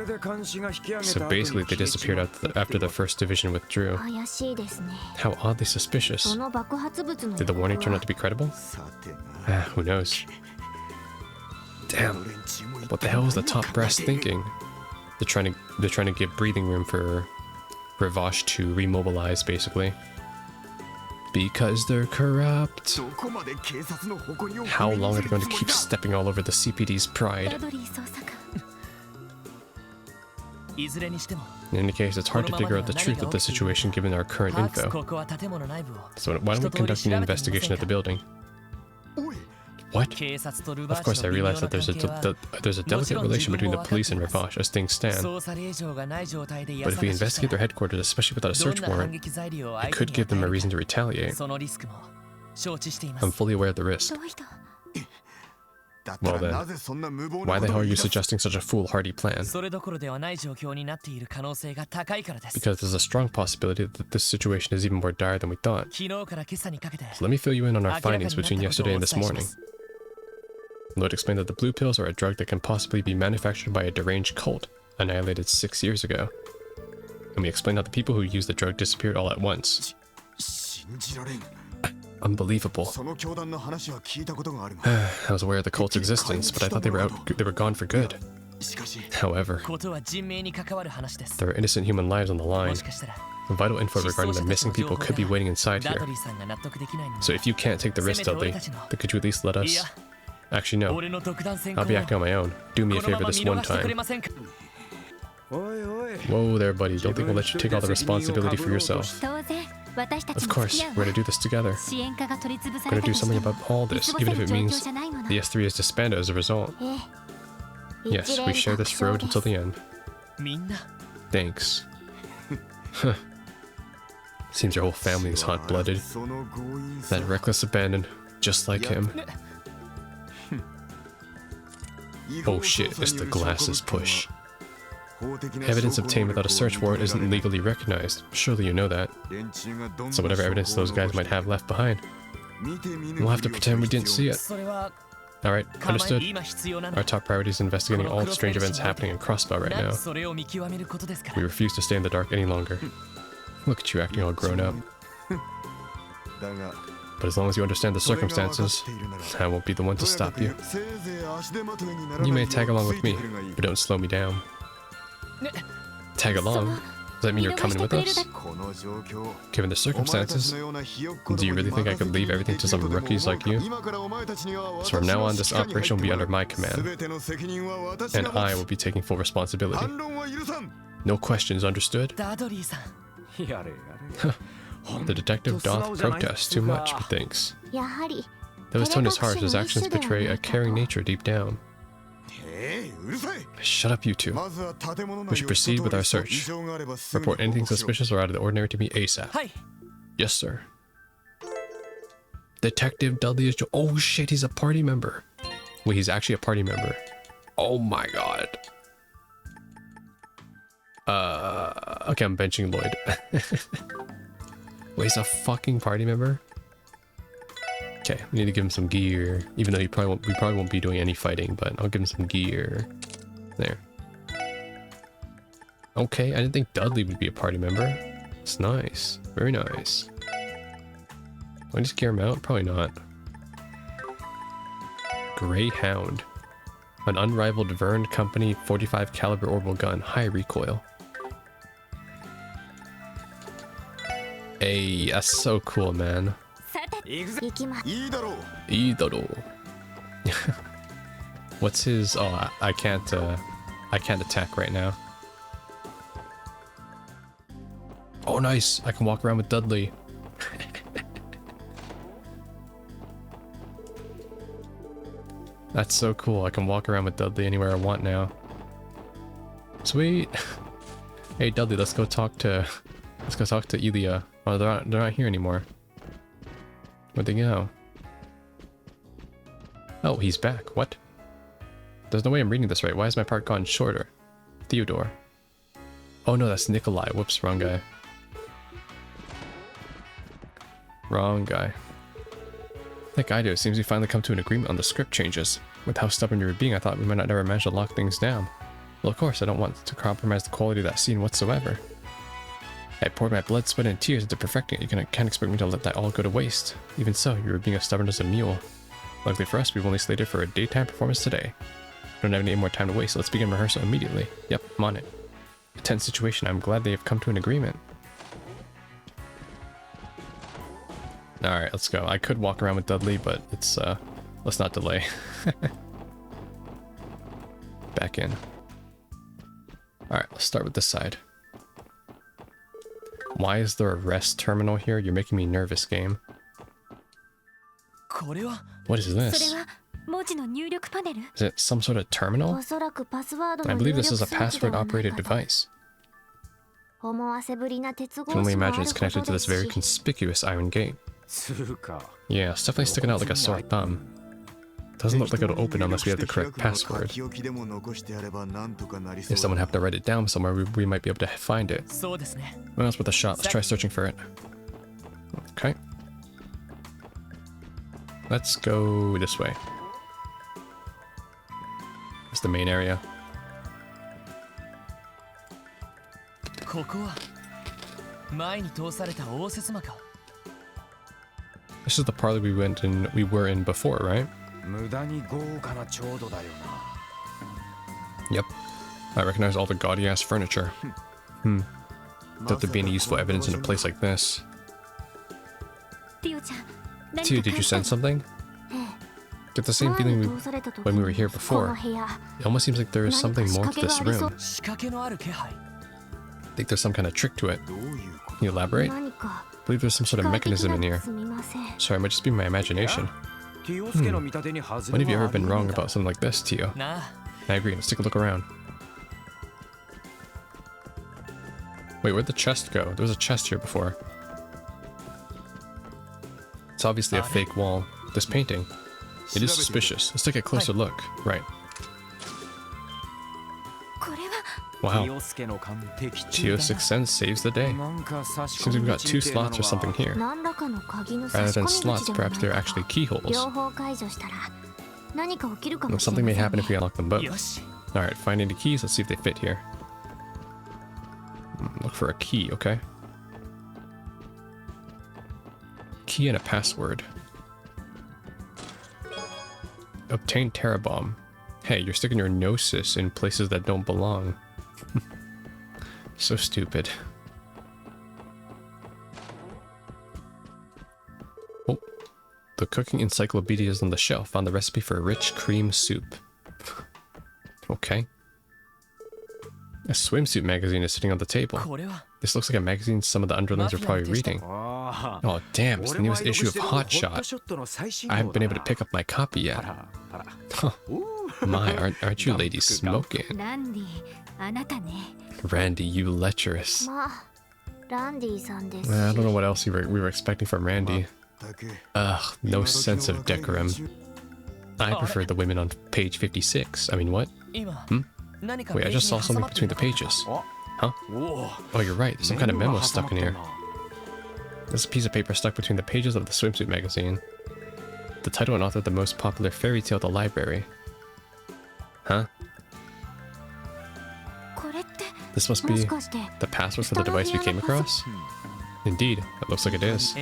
basically they disappeared after the 1st Division withdrew. How oddly suspicious. Did the warning turn out to be credible? Who knows? Damn. What the hell was the top brass thinking? They're trying to give breathing room for Revash to remobilize, basically. Because they're corrupt. How long are they going to keep stepping all over the CPD's pride? In any case, it's hard to figure out the truth of the situation given our current info. So why don't we conduct an investigation at the building? What? Of course, I realize that there's a delicate relation between the police and Revash as things stand. But if we investigate their headquarters, especially without a search warrant, it could give them a reason to retaliate. I'm fully aware of the risk. Well then, why the hell are you suggesting such a foolhardy plan? Because there's a strong possibility that this situation is even more dire than we thought. So let me fill you in on our findings between yesterday and this morning. Lloyd explained that the blue pills are a drug that can possibly be manufactured by a deranged cult, annihilated 6 years ago. And we explained how the people who used the drug disappeared all at once. Unbelievable. I was aware of the cult's existence, but I thought they were gone for good. However, there are innocent human lives on the line. Vital info regarding the missing people could be waiting inside here. So if you can't take the risk, Dudley, then could you at least let us... Actually, no. I'll be acting on my own. Do me a favor this one time. Whoa there, buddy. Don't think we'll let you take all the responsibility for yourself. Of course, we're gonna do this together. We're gonna do something about all this, even if it means the S3 is disbanded as a result. Yes, we share this road until the end. Thanks. Seems your whole family is hot-blooded. That reckless abandon, just like him. Oh shit, it's the glasses push. Evidence obtained without a search warrant isn't legally recognized. Surely you know that. So whatever evidence those guys might have left behind, we'll have to pretend we didn't see it. Alright, understood. Our top priority is investigating all the strange events happening in Crossbow right now. We refuse to stay in the dark any longer. Look at you acting all grown up. But as long as you understand the circumstances, I won't be the one to stop you. You may tag along with me, but don't slow me down. Tag along? Does that mean you're coming with us? Given the circumstances, do you really think I could leave everything to some rookies like you? So from now on, this operation will be under my command, and I will be taking full responsibility. No questions, understood? The detective doth protest too much, methinks. Though his tone is harsh, his actions betray a caring nature deep down. Shut up, you two. We should proceed with our search. Report anything suspicious or out of the ordinary to me ASAP. Yes, sir. Detective Dudley is... Oh shit, he's a party member. Wait, he's actually a party member. Oh my god. Okay, I'm benching Lloyd. Wait, he's a fucking party member? Okay, we need to give him some gear. Even though we probably won't be doing any fighting, but I'll give him some gear. There. Okay, I didn't think Dudley would be a party member. It's nice. Very nice. Will I just gear him out? Probably not. Greyhound. An unrivaled Verne Company 45 caliber orbital gun. High recoil. Hey, that's so cool, man. Idaro. What's his... Oh, I can't attack right now. Oh, nice. I can walk around with Dudley. That's so cool. I can walk around with Dudley anywhere I want now. Sweet. Hey, Dudley, let's go talk to Elia. Oh, they're not here anymore. Where'd they go? Oh, he's back. What? There's no way I'm reading this right. Why is my part gone shorter? Theodore. Oh no, that's Nikolai. Whoops, wrong guy. Wrong guy. Like I do, it seems we finally come to an agreement on the script changes. With how stubborn you were being, I thought we might not ever manage to lock things down. Well, of course, I don't want to compromise the quality of that scene whatsoever. I poured my blood, sweat, and tears into perfecting it. You can't expect me to let that all go to waste. Even so, you were being as stubborn as a mule. Luckily for us, we've only slated for a daytime performance today. We don't have any more time to waste, so let's begin rehearsal immediately. Yep, I'm on it. A tense situation. I'm glad they have come to an agreement. Alright, let's go. I could walk around with Dudley, but it's, let's not delay. Back in. Alright, let's start with this side. Why is there a rest terminal here? You're making me nervous, game. What is this? Is it some sort of terminal? I believe this is a password-operated device. I can only imagine it's connected to this very conspicuous iron gate. Yeah, it's definitely sticking out like a sore thumb. Doesn't look like it'll open unless we have the correct password. If someone happened to write it down somewhere, we might be able to find it. Well, that's worth a shot. Let's try searching for it. Okay. Let's go this way. It's the main area. This is the parlor we were in before, right? Yep. I recognize all the gaudy-ass furniture. Doubt there'd be any useful evidence in a place like this. Tio, did you sense something? Get the same feeling when we were here before. It almost seems like there is something more to this room. I think there's some kind of trick to it. Can you elaborate? I believe there's some sort of mechanism in here. Sorry, it might just be my imagination. When have you ever been wrong about something like this, Tio? I agree, let's take a look around. Wait, where'd the chest go? There was a chest here before. It's obviously a fake wall. This painting. It is suspicious. Let's take a closer look. Right. Wow. Tio's sixth sense saves the day. Seems we've got two slots or something here. Rather than slots, perhaps they're actually keyholes. Something may happen if we unlock them both. Alright, finding the keys. Let's see if they fit here. Look for a key, okay? Key and a password. Obtain Terra Bomb. Hey, you're sticking your gnosis in places that don't belong. So stupid. Oh, the cooking encyclopedia is on the shelf. Found the recipe for a rich cream soup. Okay. A swimsuit magazine is sitting on the table. This looks like a magazine some of the underlings are probably reading. Oh damn, it's the newest issue of Hot Shot. I haven't been able to pick up my copy yet. Huh. My, aren't you ladies smoking? Randy, you lecherous. I don't know what else we were expecting from Randy. Ugh, no sense of decorum. I prefer the women on page 56. I mean, what? Wait, I just saw something between the pages. Huh? Oh, you're right. There's some kind of memo stuck in here. There's a piece of paper stuck between the pages of the swimsuit magazine. The title and author of the most popular fairy tale at the library. Huh? This must be the password for the device we came across? Indeed, it looks like it is.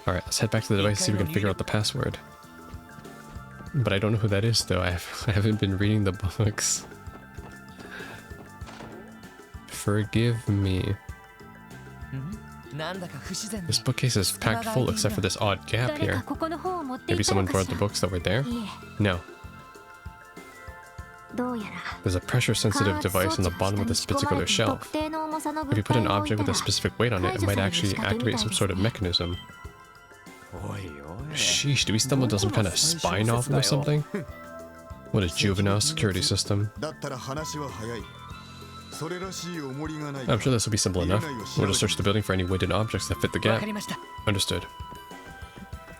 Alright, let's head back to the device and see if we can figure out the password. But I don't know who that is though, I haven't been reading the books. Forgive me. This bookcase is packed full except for this odd gap here. Maybe someone brought the books that were there? No. There's a pressure-sensitive device on the bottom of this particular shelf. If you put an object with a specific weight on it, it might actually activate some sort of mechanism. Sheesh, do we stumble into some kind of spy novel or something? What a juvenile security system. I'm sure this will be simple enough. We'll just search the building for any weighted objects that fit the gap. Understood.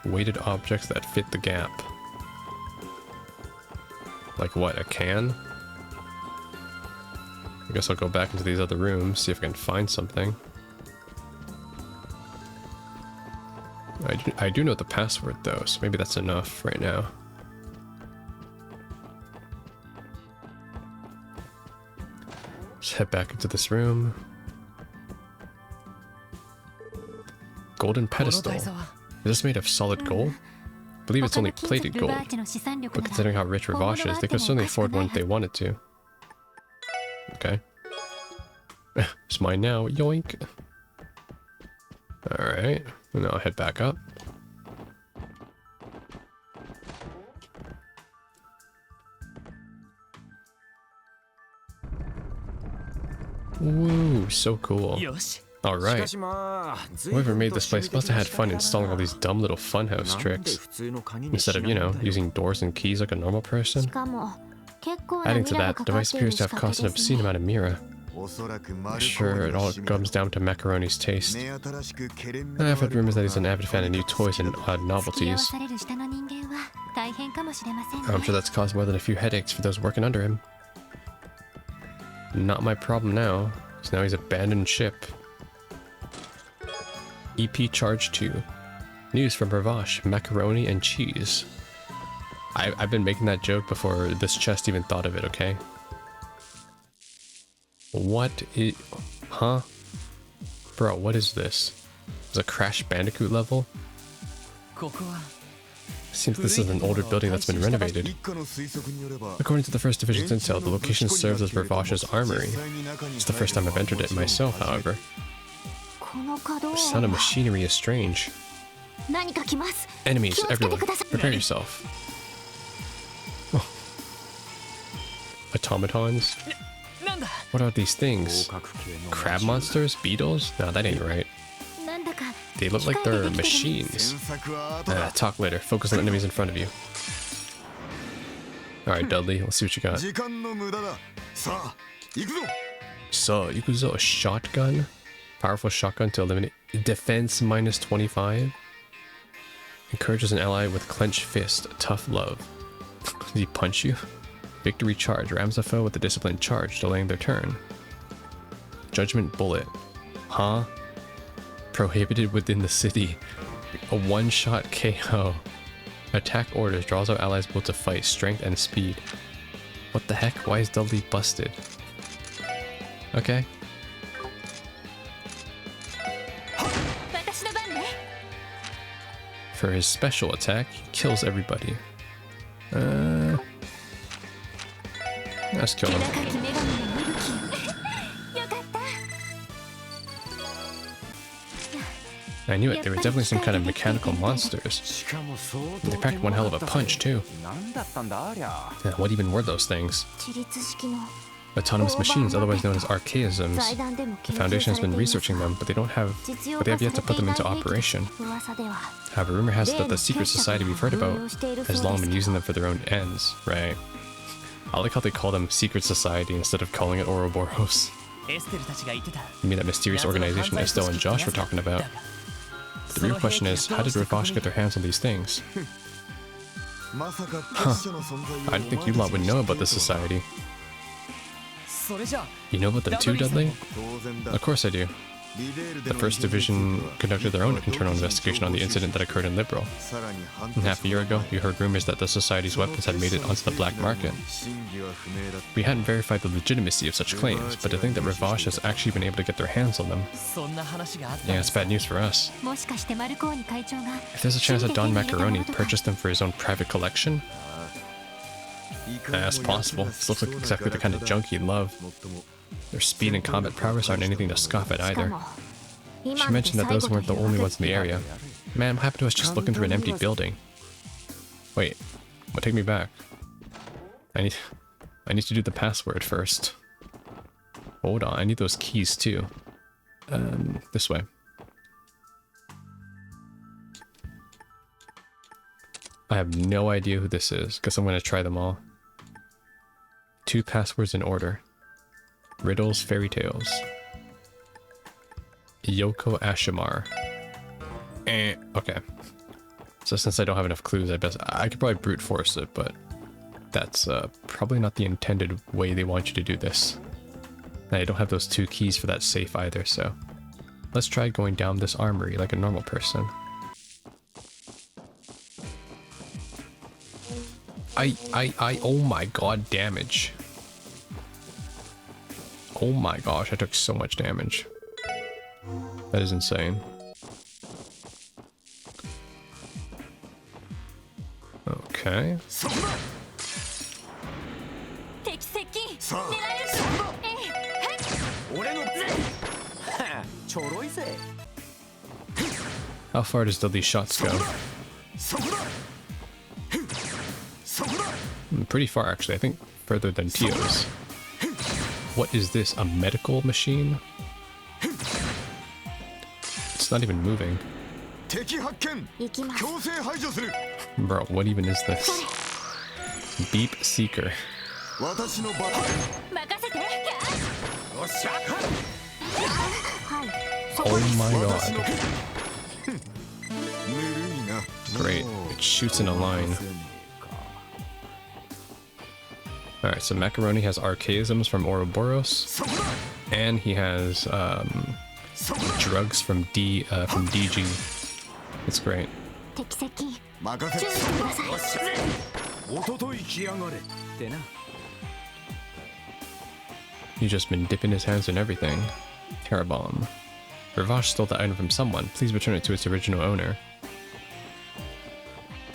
Weighted objects that fit the gap. Like what, a can? I guess I'll go back into these other rooms, see if I can find something. I do know the password though, so maybe that's enough right now. Let's head back into this room. Golden pedestal. Is this made of solid gold? I believe it's only plated gold. But considering how rich Ravache is, they could certainly afford one if they wanted to. Okay. It's mine now. Yoink. Alright. And now I'll head back up. Woo, so cool. Alright. Whoever made this place must have had fun installing all these dumb little funhouse tricks. Instead of, you know, using doors and keys like a normal person. Adding to that, the device appears to have cost an obscene amount of Mira. Sure, it all comes down to Macaroni's taste. I've heard rumors that he's an avid fan of new toys and odd novelties. I'm sure that's caused more than a few headaches for those working under him. Not my problem now, because now he's abandoned ship. EP Charge 2. News from Ravache, macaroni and cheese. I've been making that joke before this chest even thought of it, okay? What is... Huh? Bro, what is this? Is a Crash Bandicoot level? Seems this is an older building that's been renovated. According to the First Division's intel, the location serves as Ravache's armory. It's the first time I've entered it myself, however. The sound of machinery is strange. Enemies everywhere. Prepare yourself. Oh. Automatons? What are these things? Crab monsters? Beetles? No, that ain't right. They look like they're machines. Talk later. Focus on the enemies in front of you. Alright, Dudley, let's see what you got. So, Ikuzo, a shotgun? Powerful shotgun to eliminate defense minus 25. Encourages an ally with clenched fist. Tough love. Did he punch you? Victory charge. Rams a foe with a disciplined charge, delaying their turn. Judgment bullet. Huh? Prohibited within the city. A one-shot KO. Attack orders. Draws out allies built to fight. Strength and speed. What the heck? Why is Dudley busted? Okay. For his special attack, he kills everybody. Let's kill him. I knew it, they were definitely some kind of mechanical monsters. And they packed one hell of a punch, too. Yeah, what even were those things? Autonomous machines, otherwise known as archaisms. The Foundation has been researching them, but they have yet to put them into operation. However, rumor has it that the secret society we've heard about has long been using them for their own ends, right? I like how they call them secret society instead of calling it Ouroboros. You mean that mysterious organization Estelle and Josh were talking about? But the real question is, how did Ravache get their hands on these things? Huh. I didn't think you lot would know about this society. You know about them too, Dudley? Of course I do. The 1st Division conducted their own internal investigation on the incident that occurred in Liberal. And half a year ago, we heard rumors that the Society's weapons had made it onto the black market. We hadn't verified the legitimacy of such claims, but to think that Ravache has actually been able to get their hands on them. Yeah, it's bad news for us. If there's a chance that Don Macaroni purchased them for his own private collection? That's possible. This looks like exactly the kind of junk he'd love. Their speed and combat prowess aren't anything to scoff at either. She mentioned that those weren't the only ones in the area. Man, what happened to us just looking through an empty building? Wait, what? Take me back. I need to do the password first. Hold on, I need those keys too. This way. I have no idea who this is. Guess I'm gonna try them all. 2 passwords in order. Riddles, fairy tales. Yoko Ashimar. Okay. So since I don't have enough clues, I could probably brute force it, but that's probably not the intended way they want you to do this. And I don't have those 2 keys for that safe either, so let's try going down this armory like a normal person. Oh my god, damage. Oh my gosh, I took so much damage. That is insane. Okay. How far does these shots go? Pretty far, actually. I think further than Tio's. What is this? A medical machine? It's not even moving. Bro, what even is this? Beep Seeker. Oh my god. Great. It shoots in a line. Alright, so Macaroni has archaisms from Ouroboros, and he has drugs from DG. It's great. He's just been dipping his hands in everything. Terra Bomb. Ravache stole the item from someone. Please return it to its original owner.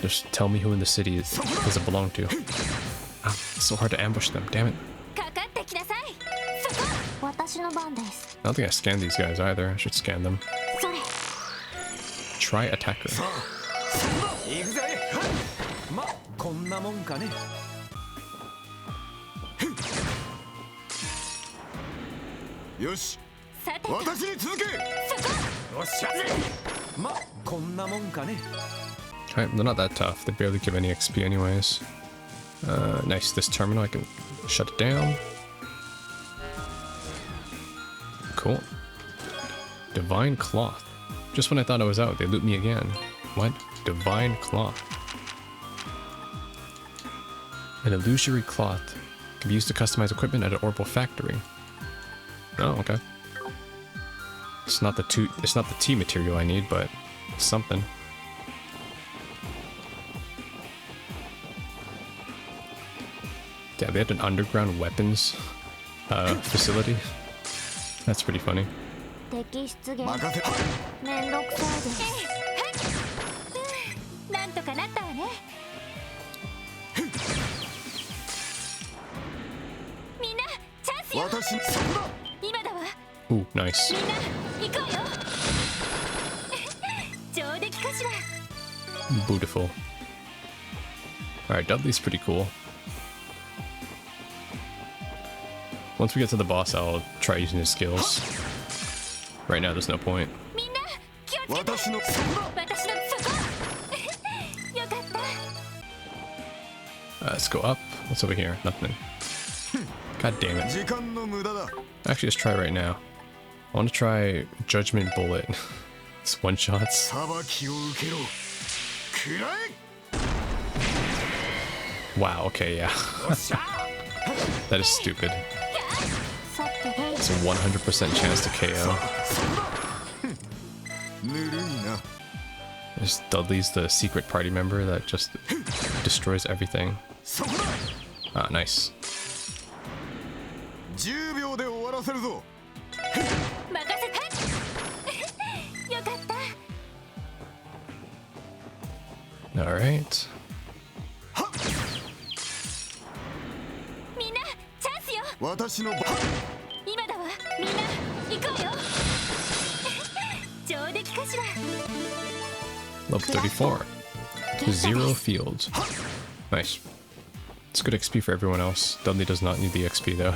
Just tell me who in the city does it belong to. Ah, it's so hard to ambush them, damn it. I don't think I scanned these guys either. I should scan them. Try attacker. Alright, they're not that tough. They barely give any XP anyways. Nice, this terminal, I can shut it down. Cool. Divine Cloth. Just when I thought I was out, they loot me again. What? Divine Cloth. An illusory cloth. Can be used to customize equipment at an orbital factory. Oh, okay. It's not the T material I need, but it's something. Yeah, they had an underground weapons facility. That's pretty funny. Ooh, nice. Beautiful. Alright, Dudley's pretty cool. Once we get to the boss, I'll try using his skills. Right now, there's no point. Let's go up. What's over here? Nothing. God damn it. Actually, let's try right now. I want to try Judgment Bullet. It's one-shots. Wow, okay, yeah. That is stupid. It's a 100% chance to KO. There's Dudley's the secret party member that just destroys everything. Ah, nice. Alright. Level 34. 0 fields. Nice. It's good XP for everyone else. Dudley does not need the XP though.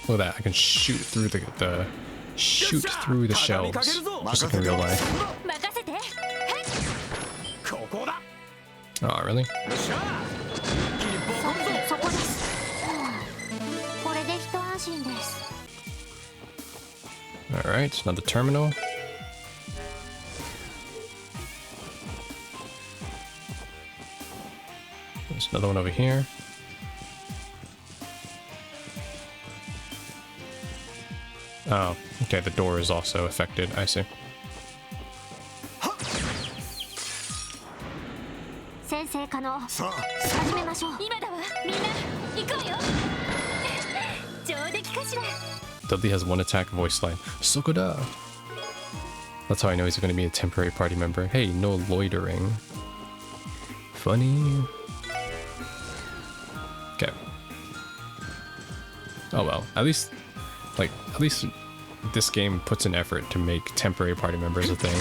Look at that, I can shoot through the shelves, just like in real life. Oh, really? Alright, another terminal. There's another one over here. Oh, okay, the door is also affected, I see. Dudley has one attack voice line. Sokoda! That's how I know he's going to be a temporary party member. Hey, no loitering. Funny. Okay. Oh well, at least this game puts an effort to make temporary party members a thing.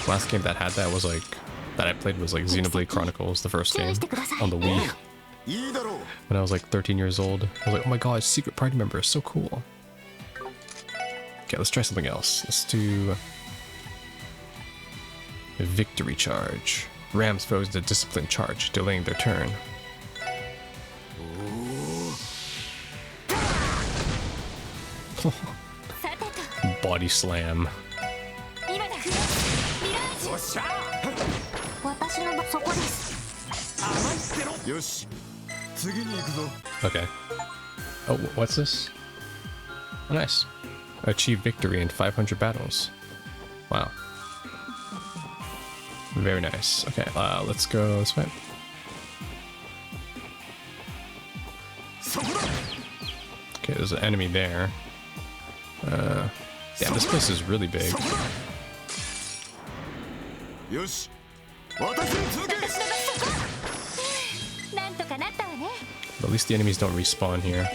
Last game that had that was like, that I played was like Xenoblade Chronicles, the first game on the Wii. When I was like 13 years old, I was like, oh my god, secret party member, so cool. Okay, let's try something else. Let's do a victory charge. Rams foes the discipline charge, delaying their turn. Body slam. Okay. Oh, what's this? Oh, nice. Achieve victory in 500 battles. Wow. Very nice. Okay, let's go this way. Okay, there's an enemy there. Yeah, this place is really big. But at least the enemies don't respawn here.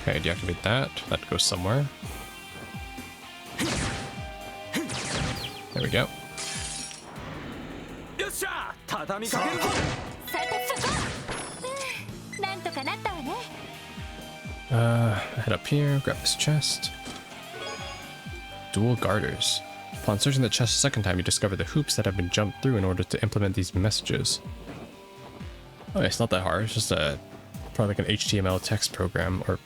Okay, deactivate that. That goes somewhere. There we go. Head up here, grab this chest. Dual garters. Upon searching the chest a second time, you discover the hoops that have been jumped through in order to implement these messages. Oh, it's not that hard. It's just probably like an HTML text program or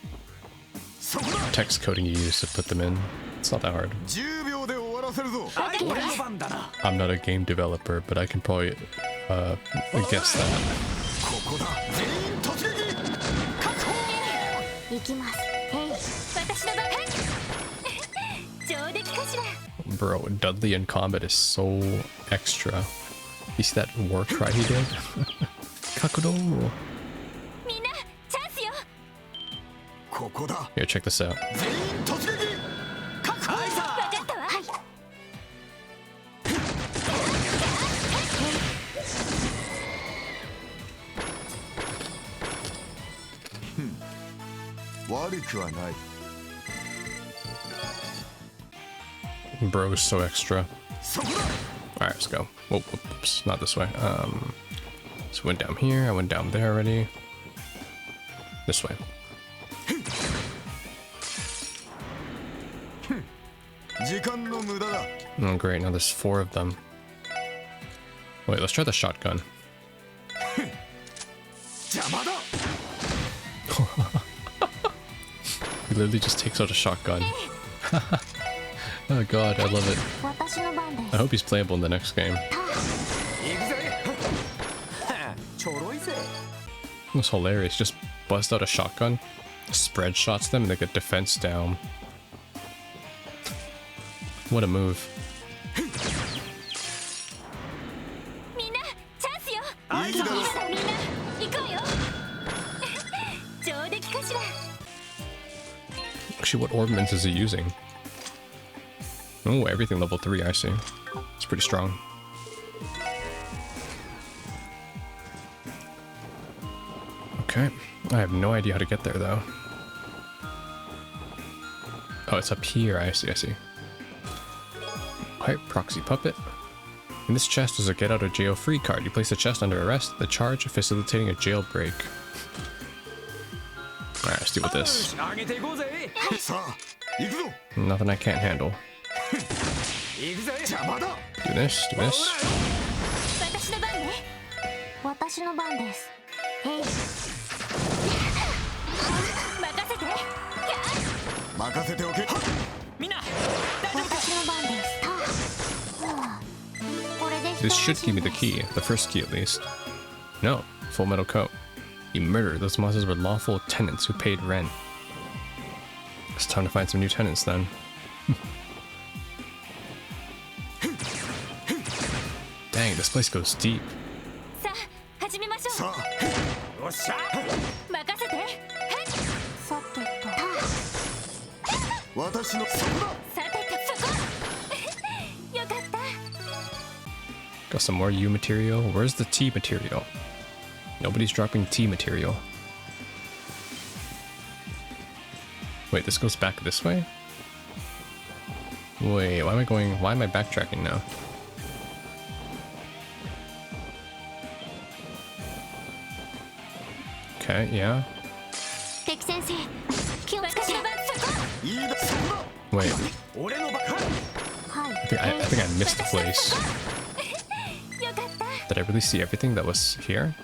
text coding you use to put them in. It's not that hard. I'm not a game developer, but I can probably guess that. Bro, Dudley in combat is so extra. You see that war cry he did? Kakuro! Here, check this out. Bro is so extra. Alright, let's go. Whoa, whoops, not this way. So went down here, I went down there already. This way. Oh great, now there's 4 of them. Wait, let's try the shotgun. He literally just takes out a shotgun. Oh god, I love it. I hope he's playable in the next game. It's hilarious. Just bust out a shotgun, spread shots them, and they get defense down. What a move. Actually, what ordnance is he using? Oh, everything level 3, I see. It's pretty strong. Okay, I have no idea how to get there though. Oh, it's up here, I see, I see. Alright, proxy puppet. In this chest is a get out of jail free card. You place the chest under arrest, the charge of facilitating a jailbreak. Alright, let's deal with this. Nothing I can't handle. Do this, do this. This should give me the key, the first key at least. No, full metal coat. You murdered. Those monsters were lawful tenants who paid rent. It's time to find some new tenants then. Dang, this place goes deep. Got some more U material. Where's the T material? Nobody's dropping T material. Wait, this goes back this way? Wait, why am I backtracking now? Okay, yeah. Wait. I think I missed the place. Did I really see everything that was here?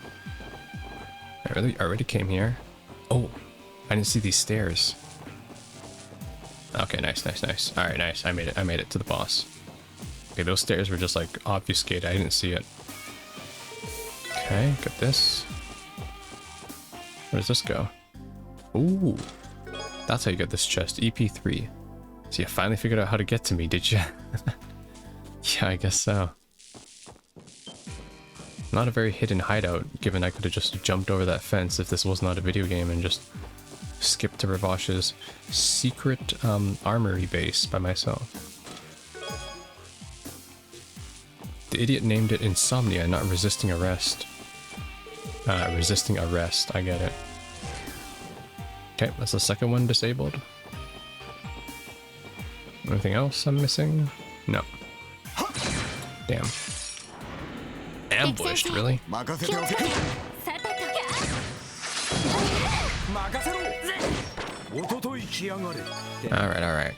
I already came here. Oh, I didn't see these stairs. Okay, nice, nice, nice. Alright, nice. I made it to the boss. Okay, those stairs were just like obfuscated. I didn't see it. Okay, get this. Where does this go? Ooh, that's how you get this chest. EP3. So you finally figured out how to get to me, did you? Yeah, I guess so. Not a very hidden hideout, given I could have just jumped over that fence if this was not a video game and just skipped to Ravash's secret armory base by myself. The idiot named it Insomnia, not resisting arrest. Resisting arrest, I get it. Okay, that's the second one disabled. Anything else I'm missing? No. Damn. Ambushed, really? Alright, alright.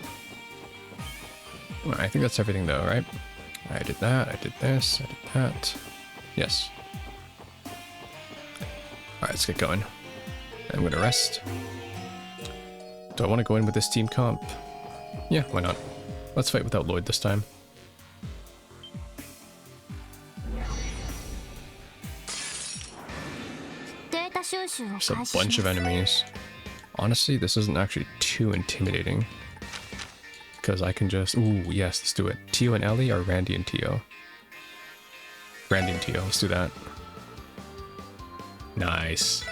Well, I think that's everything though, right? I did that, I did this, I did that. Yes. Alright, let's get going. I'm gonna rest. Do I want to go in with this team comp? Yeah, why not? Let's fight without Lloyd this time. There's a bunch of enemies. Honestly, this isn't actually too intimidating. Because I can just... Ooh, yes, let's do it. Tio and Ellie or Randy and Tio? Randy and Tio, let's do that. Nice.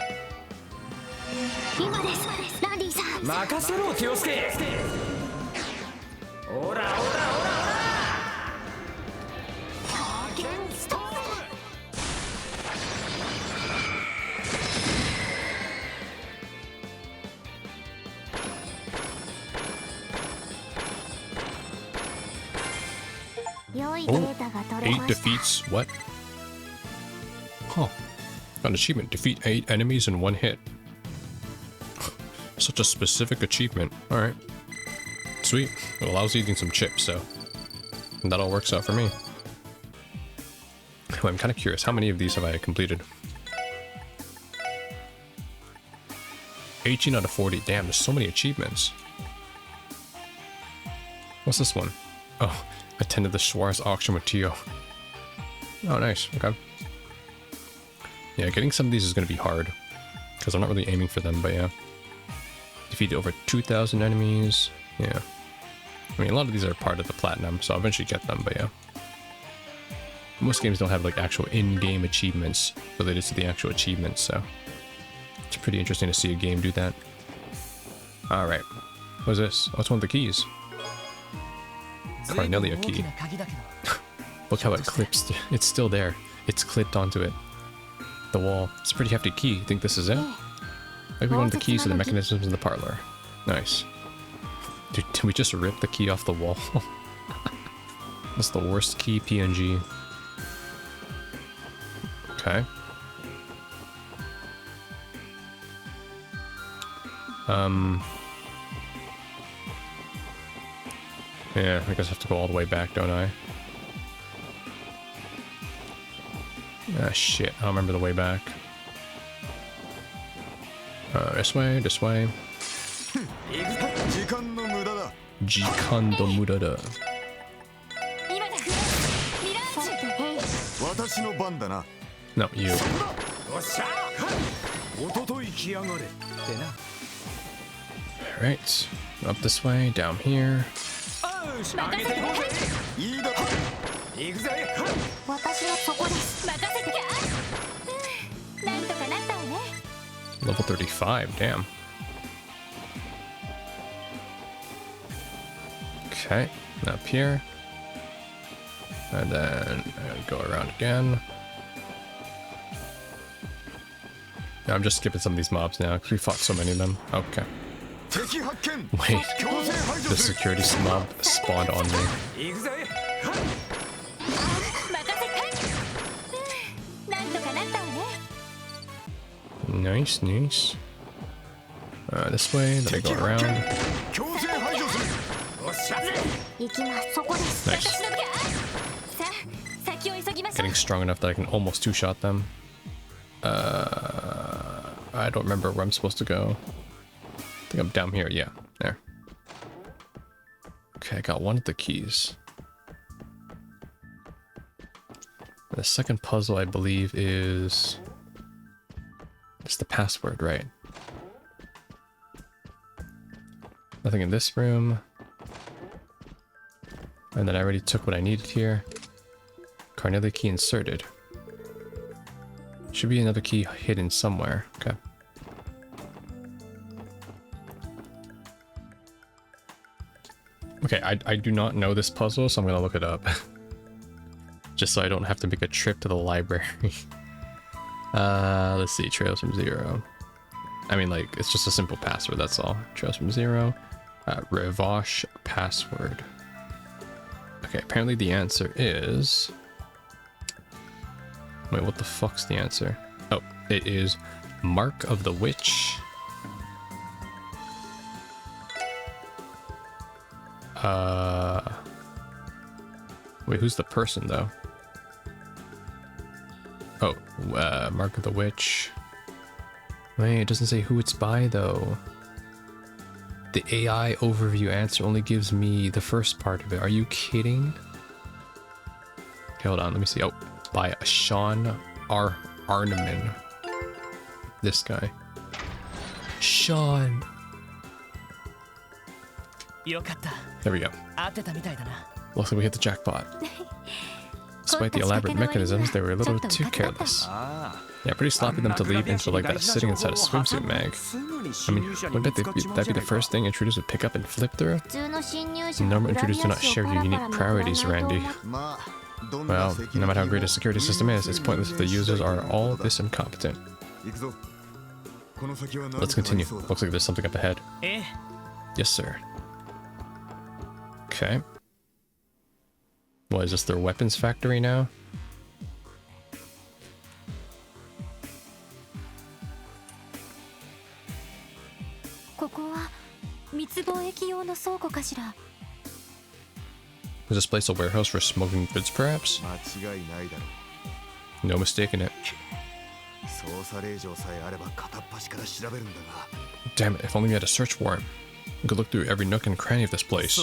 Oh, 8 defeats, what? Huh. An achievement, defeat 8 enemies in 1 hit. Such a specific achievement. Alright. Sweet. It allows eating some chips, so that all works out for me. Well, I'm kind of curious, how many of these have I completed? 18 out of 40. Damn, there's so many achievements. What's this one? Oh, attended the Schwarz auction with Tio. Oh, nice. Okay. Yeah, getting some of these is going to be hard. Because I'm not really aiming for them, but yeah. Defeated over 2,000 enemies. Yeah. I mean, a lot of these are part of the platinum, so I'll eventually get them, but yeah. Most games don't have like actual in-game achievements related to the actual achievements, so it's pretty interesting to see a game do that. Alright. What's this? Oh, it's one of the keys. Carnelia key. Look how it clips. It's still there. It's clipped onto it. The wall. It's a pretty hefty key. Think this is it? Maybe one of the keys to the mechanisms in the parlor. Nice. Dude, did we just rip the key off the wall? That's the worst key PNG. Okay. Yeah, I guess I have to go all the way back, don't I? Ah, shit. I don't remember the way back. This way, this way. Jikan do muda da. No, you. Alright. Up this way, down here. Level 35, damn. Okay, up here. And then go around again. Yeah, I'm just skipping some of these mobs now because we fought so many of them. Okay. Wait, the security mob spawned on me. Nice, nice. This way, then I go around. Nice. Getting strong enough that I can almost two-shot them. I don't remember where I'm supposed to go. I think I'm down here, yeah, there. Okay, I got one of the keys. The second puzzle, I believe, is... It's the password, right? Nothing in this room. And then I already took what I needed here. Carnelia key inserted. Should be another key hidden somewhere. Okay. Okay, I do not know this puzzle, so I'm gonna look it up. Just so I don't have to make a trip to the library. Let's see, Trails from Zero. I mean, like, it's just a simple password, that's all. Trails from Zero. Revosh password. Okay, apparently the answer is... Wait, what the fuck's the answer? Oh, it is Mark of the Witch. Wait, who's the person, though? Oh, Mark of the Witch. Wait, it doesn't say who it's by, though. The AI overview answer only gives me the first part of it. Are you kidding? Okay, hold on, let me see. Oh, by Sean Arneman. This guy. Sean. There we go. Looks like we hit the jackpot. Despite the elaborate mechanisms, they were a little too careless. Yeah, pretty sloppy them to leave into like that sitting inside a swimsuit mag. I mean, wouldn't that be the first thing intruders would pick up and flip through? Normal intruders do not share your unique priorities, Randy. Well, no matter how great a security system is, it's pointless if the users are all this incompetent. Let's continue. Looks like there's something up ahead. Yes, sir. Okay. What, is this their weapons factory now? Was this place a warehouse for smoking goods, perhaps? No mistake in it. Damn it, if only we had a search warrant. We could look through every nook and cranny of this place.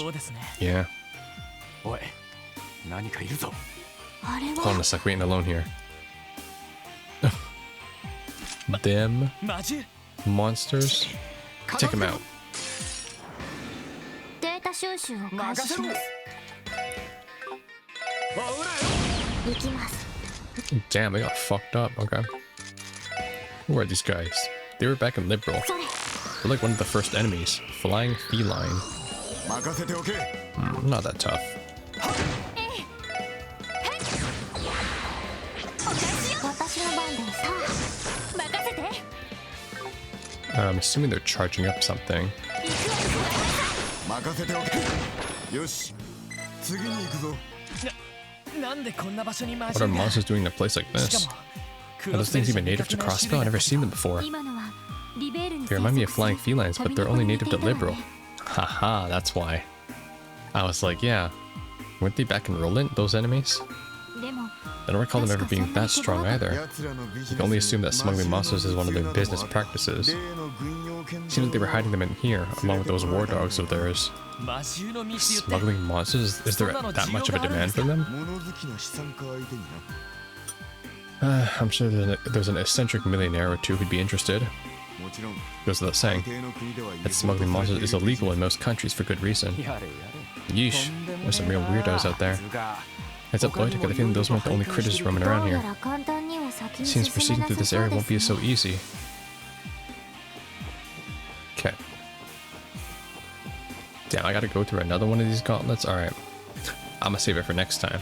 Yeah. Hold on a sec, waiting alone here. Them monsters. Take them out. Damn, they got fucked up. Okay. Who are these guys? They were back in Liberal. They're like one of the first enemies. Flying feline. Not that tough. I'm assuming they're charging up something. What are monsters doing in a place like this? Are those things even native to Crossville? I've never seen them before. They remind me of flying felines, but they're only native to Liberal. Haha, that's why. I was like, yeah. Weren't they back in Roland, those enemies? I don't recall them ever being that strong either. You can only assume that smuggling monsters is one of their business practices. Seems like they were hiding them in here, along with those war dogs of theirs. Smuggling monsters? Is there that much of a demand for them? I'm sure there's an eccentric millionaire or two who'd be interested. Goes without saying that smuggling monsters is illegal in most countries for good reason. Yeesh, there's some real weirdos out there. Heads up, Lloyd, I got the feeling those weren't the only critters roaming around here. Seems proceeding through this area won't be so easy. Okay. Damn, I gotta go through another one of these gauntlets? Alright. I'm gonna save it for next time.